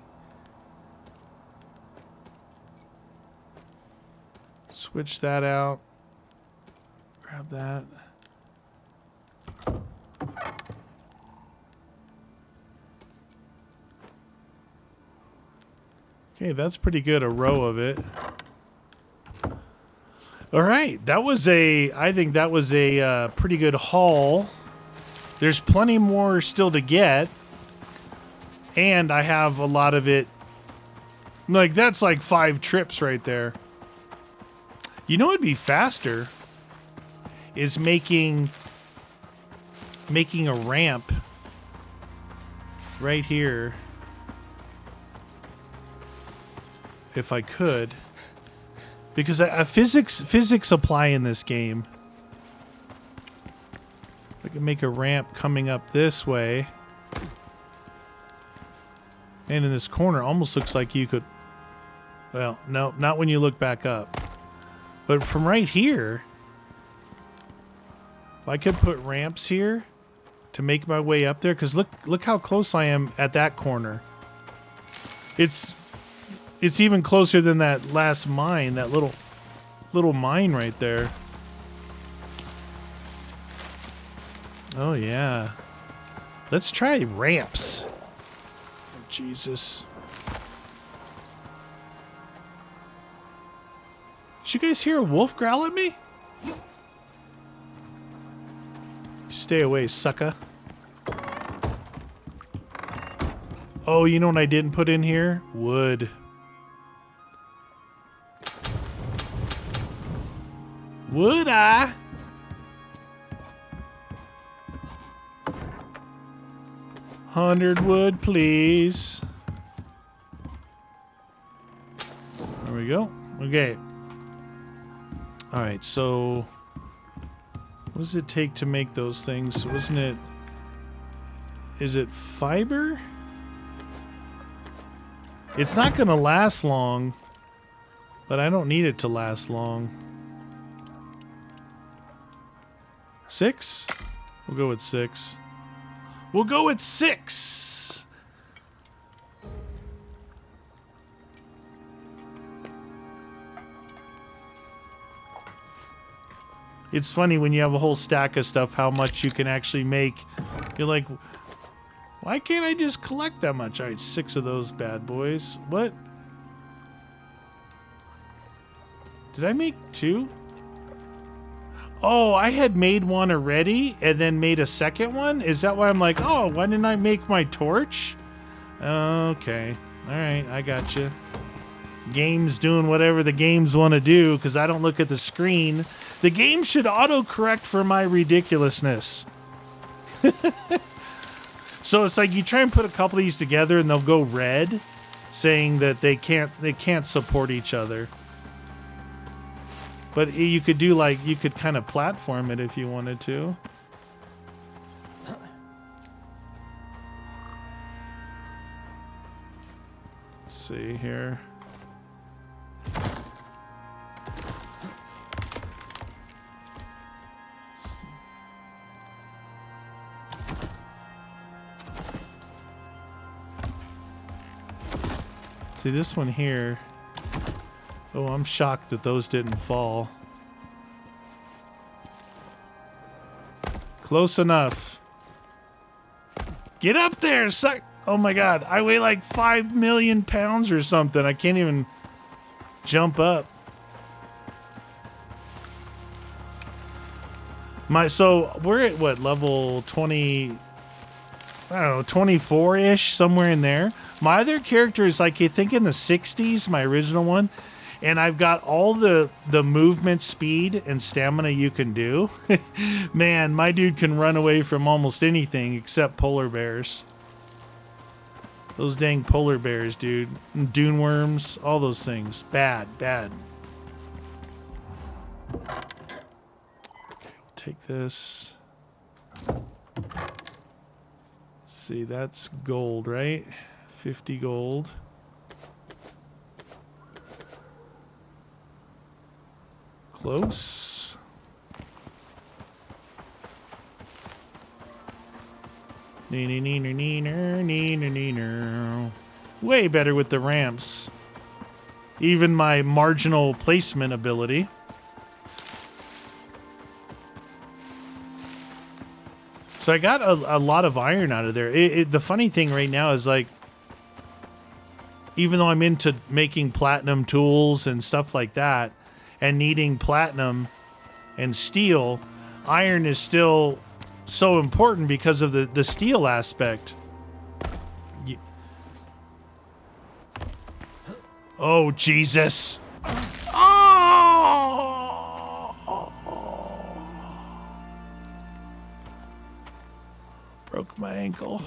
switch that out. Grab that. Okay, that's pretty good, a row of it. All right, I think that was a pretty good haul. There's plenty more still to get. And I have a lot of it. Like, that's like 5 trips right there. You know what'd be faster? Is making a ramp right here. If I could, because physics apply in this game. I can make a ramp coming up this way, and in this corner, almost looks like you could. Well, no, not when you look back up, but from right here, I could put ramps here to make my way up there, because look how close I am at that corner. It's even closer than that last mine, that little mine right there. Oh yeah. Let's try ramps. Oh, Jesus. Did you guys hear a wolf growl at me? Stay away, sucker. Oh, you know what I didn't put in here? Wood. Would I? $100 wood, please. There we go. Okay. All right, so what does it take to make those things? Wasn't it... Is it fiber? It's not going to last long, but I don't need it to last long. 6? We'll go with 6. We'll go with 6! It's funny when you have a whole stack of stuff how much you can actually make. You're like, why can't I just collect that much? All right, 6 of those bad boys. What? Did I make 2? Oh, I had made one already and then made a second one? Is that why I'm like, oh, why didn't I make my torch? Okay. All right, I got you. Game's doing whatever the games want to do because I don't look at the screen. The game should autocorrect for my ridiculousness. So it's like you try and put a couple of these together and they'll go red, saying that they can't support each other. But you could do like, you could kind of platform it if you wanted to. Let's see here. See this one here. Oh, I'm shocked that those didn't fall. Close enough. Get up there, suck. Oh my God, I weigh like 5 million pounds or something. I can't even jump up. So we're at what, level 20, I don't know, 24-ish, somewhere in there. My other character is like, I think in the 60s, my original one. And I've got all the movement speed and stamina you can do. Man, my dude can run away from almost anything except polar bears. Those dang polar bears, dude. Dune worms, all those things. Bad, bad. Okay, we'll take this. See, that's gold, right? 50 gold. Close. Way better with the ramps. Even my marginal placement ability. So I got a lot of iron out of there. The funny thing right now is like, even though I'm into making platinum tools and stuff like that, and needing platinum and steel, iron is still so important because of the steel aspect. Oh, Jesus. Oh! Broke my ankle.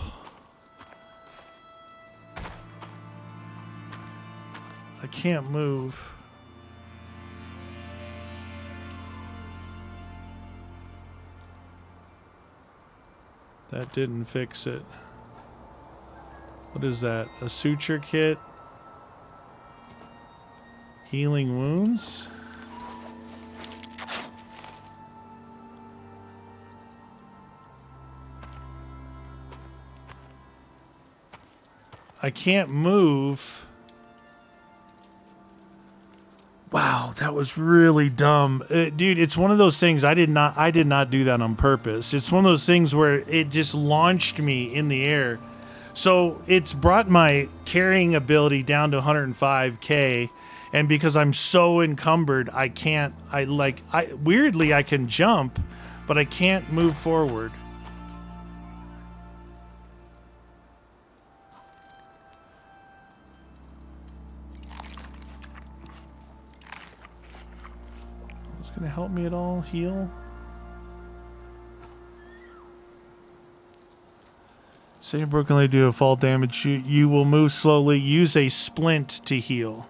I can't move. That didn't fix it. What is that? A suture kit? Healing wounds? I can't move. Wow, that was really dumb. Dude, it's one of those things I did not do that on purpose. It's one of those things where it just launched me in the air. So it's brought my carrying ability down to 105k, and because I'm so encumbered, I can't. Weirdly I can jump, but I can't move forward. Is it gonna help me at all? Heal? Say broken leg due to fall damage. You will move slowly. Use a splint to heal.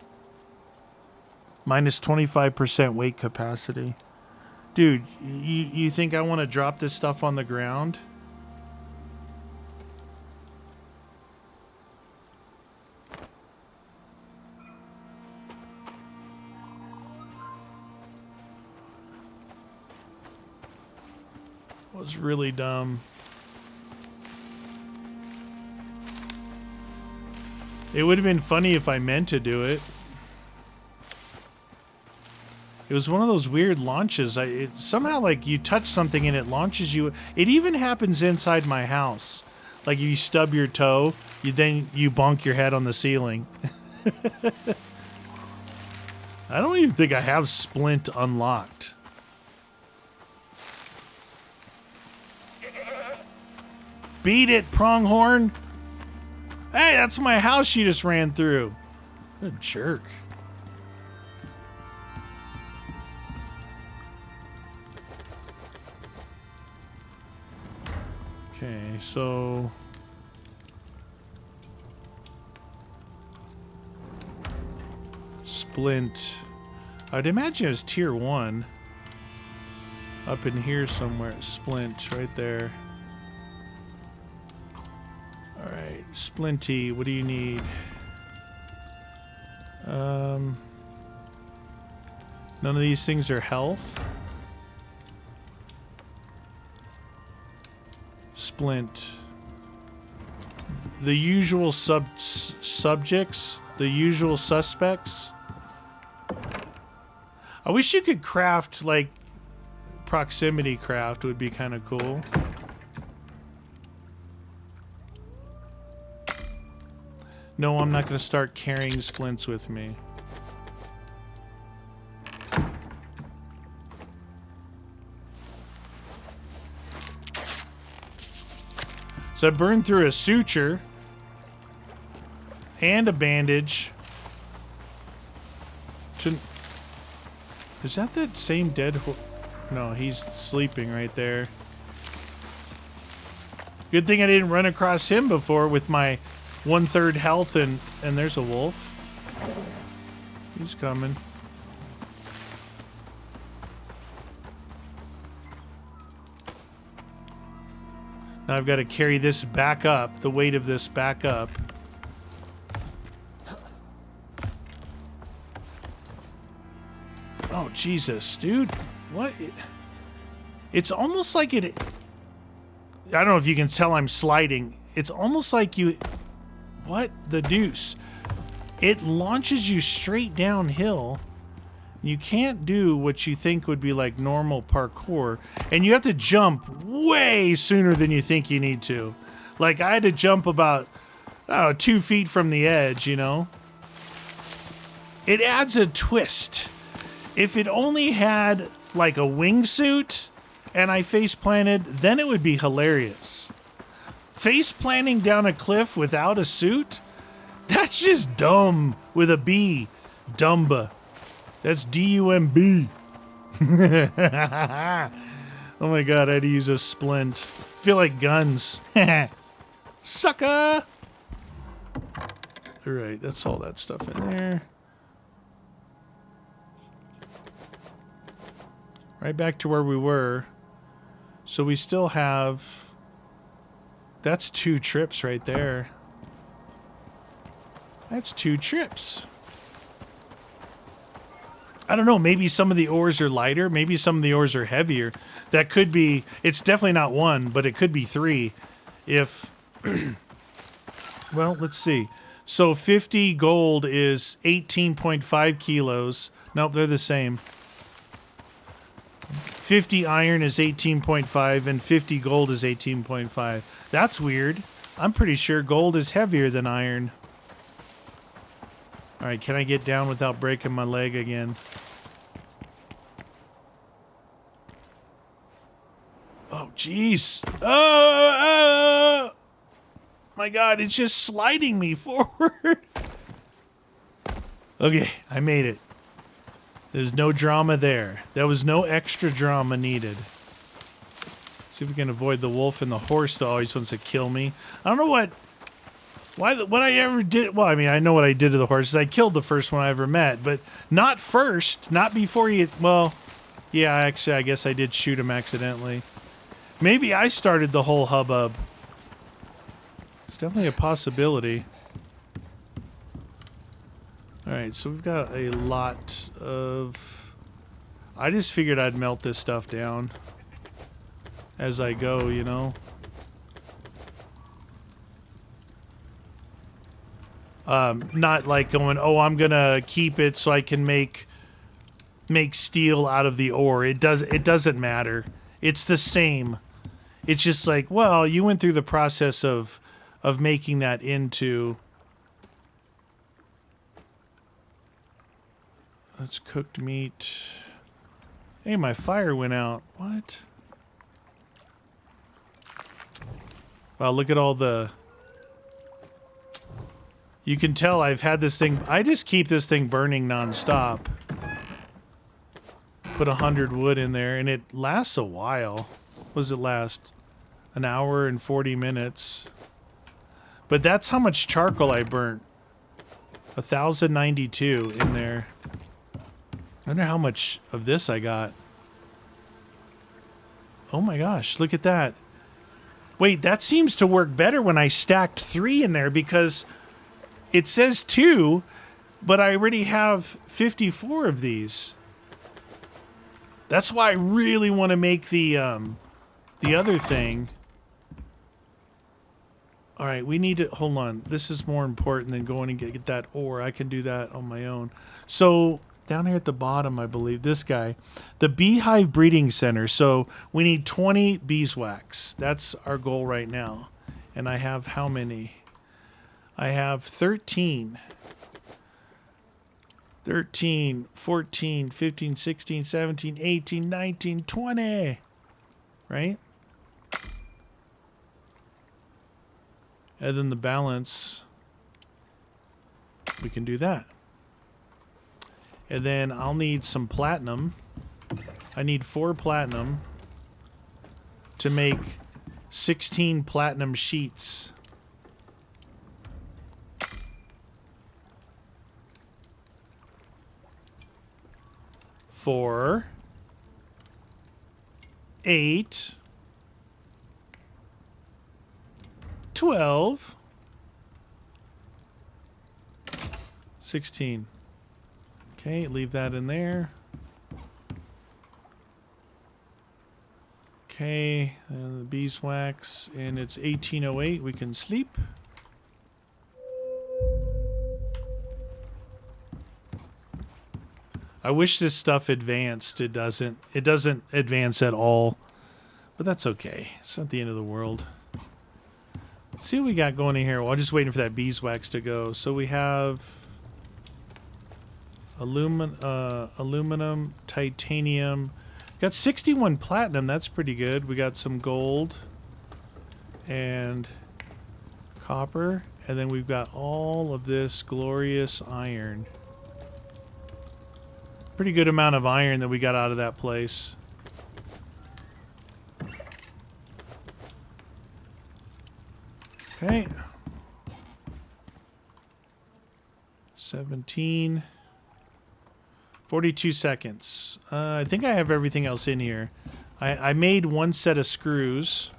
Minus 25% weight capacity. Dude, you think I want to drop this stuff on the ground? Was really dumb. It would have been funny if I meant to do it. It was one of those weird launches. Somehow, like, you touch something and it launches you. It even happens inside my house. Like, if you stub your toe, you bonk your head on the ceiling. I don't even think I have Splint unlocked. Beat it, pronghorn! Hey, that's my house you just ran through. What a jerk. Okay, so... Splint. I'd imagine it's tier 1. Up in here somewhere. Splint, right there. Alright, Splinty, what do you need? None of these things are health. Splint. The usual subjects, the usual suspects. I wish you could craft, like, proximity craft would be kind of cool. No, I'm not going to start carrying splints with me. So I burned through a suture and a bandage. Is that same dead horse? No, he's sleeping right there. Good thing I didn't run across him before with my 1/3 health and there's a wolf. He's coming. Now I've got to carry this back up, the weight of this back up. Oh, Jesus, dude. What? It's almost like it... I don't know if you can tell I'm sliding. It's almost like you... What the deuce? It launches you straight downhill. You can't do what you think would be like normal parkour. And you have to jump way sooner than you think you need to. Like, I had to jump about, I don't know, 2 feet from the edge, you know? It adds a twist. If it only had, like, a wingsuit and I face planted, then it would be hilarious. Face planting down a cliff without a suit? That's just dumb with a B. Dumba. That's D-U-M-B. Oh my god, I had to use a splint. I feel like guns. Sucker! Alright, that's all that stuff in there. Right back to where we were. So we still have... That's 2 trips right there. That's 2 trips. I don't know, maybe some of the ores are lighter, maybe some of the ores are heavier. That could be, it's definitely not 1, but it could be 3. If Well, let's see. So 50 gold is 18.5 kilos. Nope, they're the same. 50 iron is 18.5 and 50 gold is 18.5. That's weird. I'm pretty sure gold is heavier than iron. All right, can I get down without breaking my leg again? Oh, jeez. Oh, my God, it's just sliding me forward. Okay, I made it. There's no drama there. There was no extra drama needed. See if we can avoid the wolf and the horse that always wants to kill me. I don't know what I ever did. Well, I mean, I know what I did to the horses. I killed the first one I ever met, but not first, not before you. Well, yeah, actually, I guess I did shoot him accidentally. Maybe I started the whole hubbub. It's definitely a possibility. All right, so we've got a lot of... I just figured I'd melt this stuff down as I go, you know? Not like going, oh, I'm going to keep it so I can make steel out of the ore. It doesn't matter. It's the same. It's just like, well, you went through the process of making that into... That's cooked meat. Hey, my fire went out. What? Wow, look at all the... You can tell I've had this thing... I just keep this thing burning nonstop. Put 100 wood in there, and it lasts a while. What does it last? An hour and 40 minutes. But that's how much charcoal I burnt. 1,092 in there. I wonder how much of this I got. Oh my gosh, look at that. Wait, that seems to work better when I stacked 3 in there because it says 2, but I already have 54 of these. That's why I really want to make the other thing. All right, we need to... Hold on. This is more important than going and get that ore. I can do that on my own. So... Down here at the bottom, I believe, this guy. The Beehive Breeding Center. So we need 20 beeswax. That's our goal right now. And I have how many? I have 13. 13, 14, 15, 16, 17, 18, 19, 20. Right? And then the balance, we can do that. And then I'll need some platinum. I need 4 platinum to make 16 platinum sheets. Four, 8, 12, 16. Okay, leave that in there. Okay, the beeswax, and it's 1808. We can sleep. I wish this stuff advanced. It doesn't. It doesn't advance at all. But that's okay. It's not the end of the world. Let's see what we got going in here. Well, I'm just waiting for that beeswax to go. So we have... aluminum, titanium. Got 61 platinum. That's pretty good. We got some gold and copper. And then we've got all of this glorious iron. Pretty good amount of iron that we got out of that place. Okay. 17. 42 seconds. I think I have everything else in here. I made 1 set of screws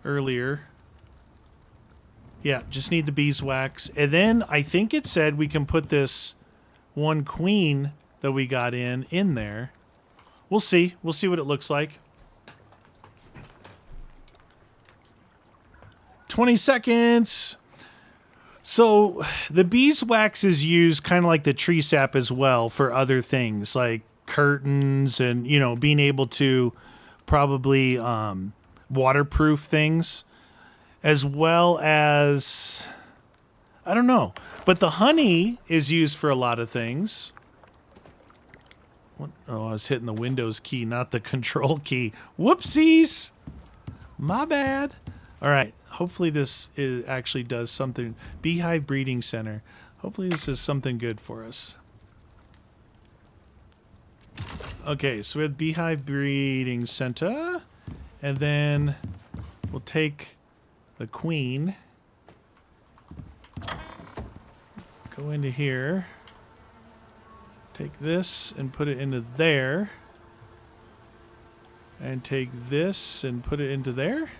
earlier. Yeah, just need the beeswax. And then I think it said we can put this 1 queen that we got in there. We'll see. We'll see what it looks like. 20 seconds. So the beeswax is used kind of like the tree sap as well for other things like curtains and, you know, being able to probably waterproof things as well as, I don't know. But the honey is used for a lot of things. What? Oh, I was hitting the Windows key, not the control key. Whoopsies! My bad. All right. Hopefully this actually does something. Beehive Breeding Center. Hopefully this is something good for us. Okay, so we have Beehive Breeding Center. And then we'll take the queen. Go into here. Take this and put it into there. And take this and put it into there.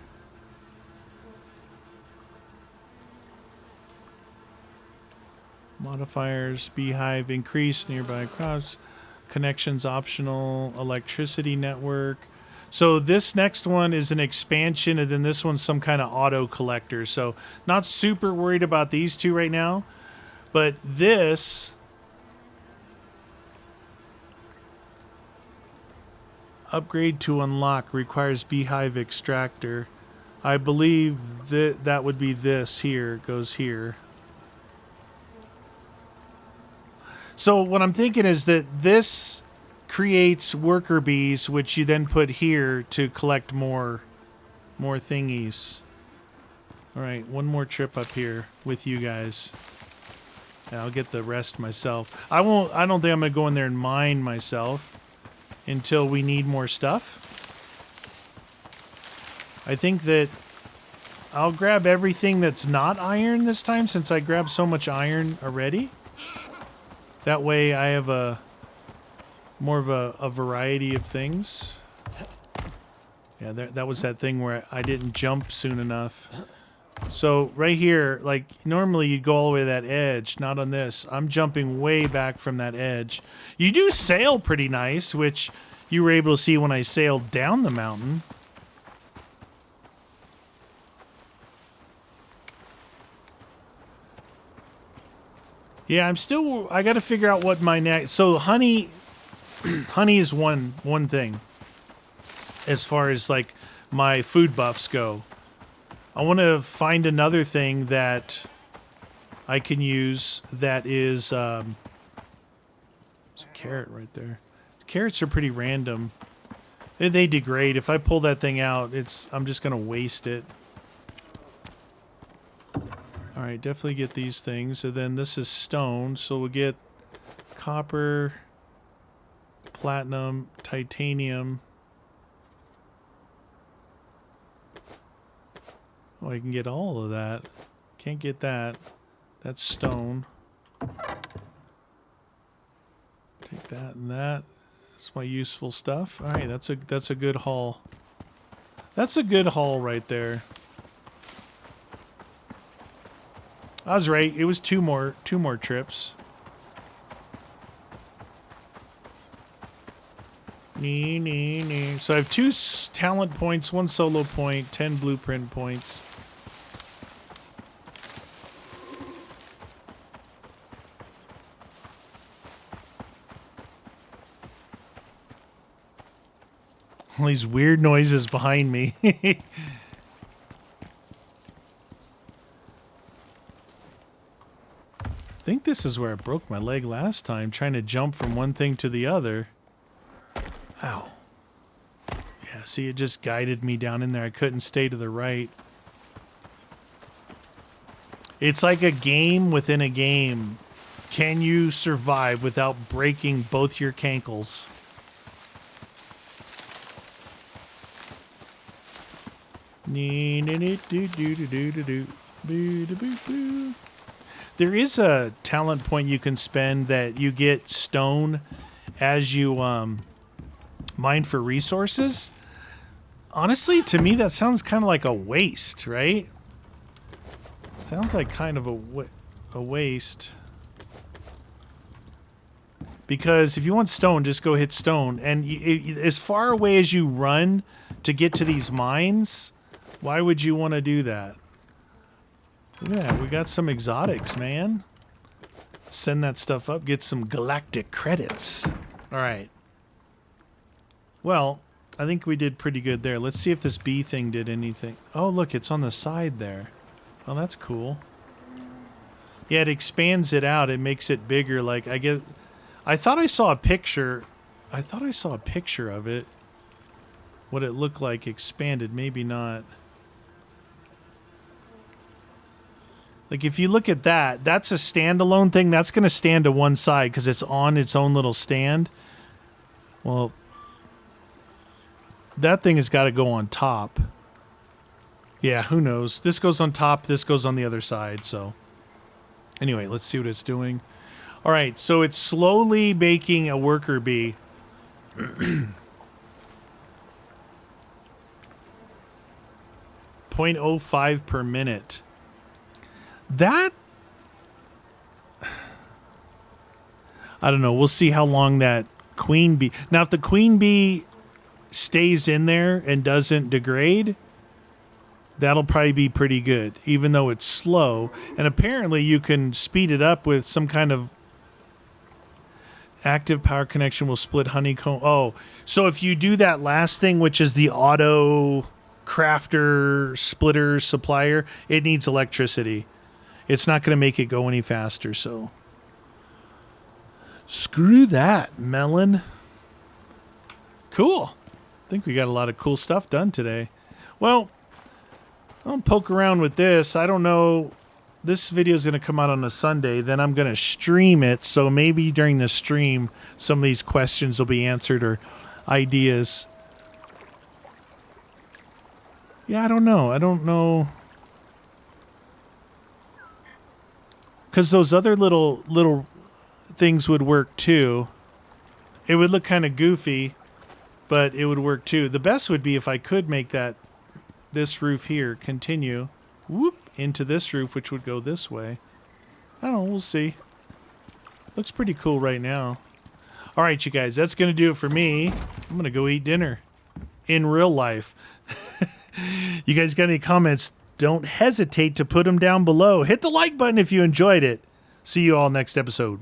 Modifiers, beehive, increase nearby crops, connections optional, electricity network. So this next one is an expansion, and then this one's some kind of auto collector. So not super worried about these two right now. But this upgrade to unlock requires beehive extractor. I believe that would be this here. It goes here. So what I'm thinking is that this creates worker bees, which you then put here to collect more thingies. All right, one more trip up here with you guys. And I'll get the rest myself. I don't think I'm gonna go in there and mine myself until we need more stuff. I think that I'll grab everything that's not iron this time since I grabbed so much iron already. That way I have more of a variety of things. Yeah, that was that thing where I didn't jump soon enough. So right here, like normally you'd go all the way to that edge, not on this. I'm jumping way back from that edge. You do sail pretty nice, which you were able to see when I sailed down the mountain. Yeah, I got to figure out what my next. So honey is one thing as far as like my food buffs go. I want to find another thing that I can use that is there's a carrot right there. Carrots are pretty random. They degrade. If I pull that thing out, I'm just going to waste it. All right, definitely get these things. And then this is stone, so we'll get copper, platinum, titanium. Oh, I can get all of that. Can't get that. That's stone. Take that and that. That's my useful stuff. All right, that's a good haul. That's a good haul right there. I was right. It was two more trips. Nee. So I have 2 talent points, 1 solo point, 10 blueprint points. All these weird noises behind me. I think this is where I broke my leg last time, trying to jump from one thing to the other. Ow. Yeah, see, it just guided me down in there. I couldn't stay to the right. It's like a game within a game. Can you survive without breaking both your cankles? There is a talent point you can spend that you get stone as you mine for resources. Honestly, to me, that sounds kind of like a waste, right? Sounds like kind of a waste. Because if you want stone, just go hit stone. And as far away as you run to get to these mines, why would you want to do that? Yeah, we got some exotics, man. Send that stuff up, get some galactic credits. All right. Well, I think we did pretty good there. Let's see if this bee thing did anything. Oh, look, it's on the side there. Oh, that's cool. Yeah, it expands it out. It makes it bigger. Like, I thought I saw a picture. I thought I saw a picture of it. What it looked like expanded. Maybe not. Like, if you look at that, that's a standalone thing. That's going to stand to one side because it's on its own little stand. Well, that thing has got to go on top. Yeah, who knows? This goes on top. This goes on the other side. So, anyway, let's see what it's doing. All right, so it's slowly making a worker bee. 0.05 per minute. That, I don't know. We'll see how long that queen bee. Now, if the queen bee stays in there and doesn't degrade, that'll probably be pretty good, even though it's slow. And apparently you can speed it up with some kind of active power connection will split honeycomb. Oh, so if you do that last thing, which is the auto crafter splitter supplier, it needs electricity. It's not going to make it go any faster, so screw that, melon. Cool. I think we got a lot of cool stuff done today. Well, I'll poke around with this. I don't know. This video is going to come out on a Sunday. Then I'm going to stream it, so maybe during the stream some of these questions will be answered or ideas. Yeah, I don't know. I don't know. Because those other little things would work too. It would look kind of goofy, but it would work too. The best would be if I could make this roof here continue whoop into this roof, which would go this way. I don't know. We'll see. Looks pretty cool right now. All right, you guys. That's going to do it for me. I'm going to go eat dinner in real life. You guys got any comments? Don't hesitate to put them down below. Hit the like button if you enjoyed it. See you all next episode.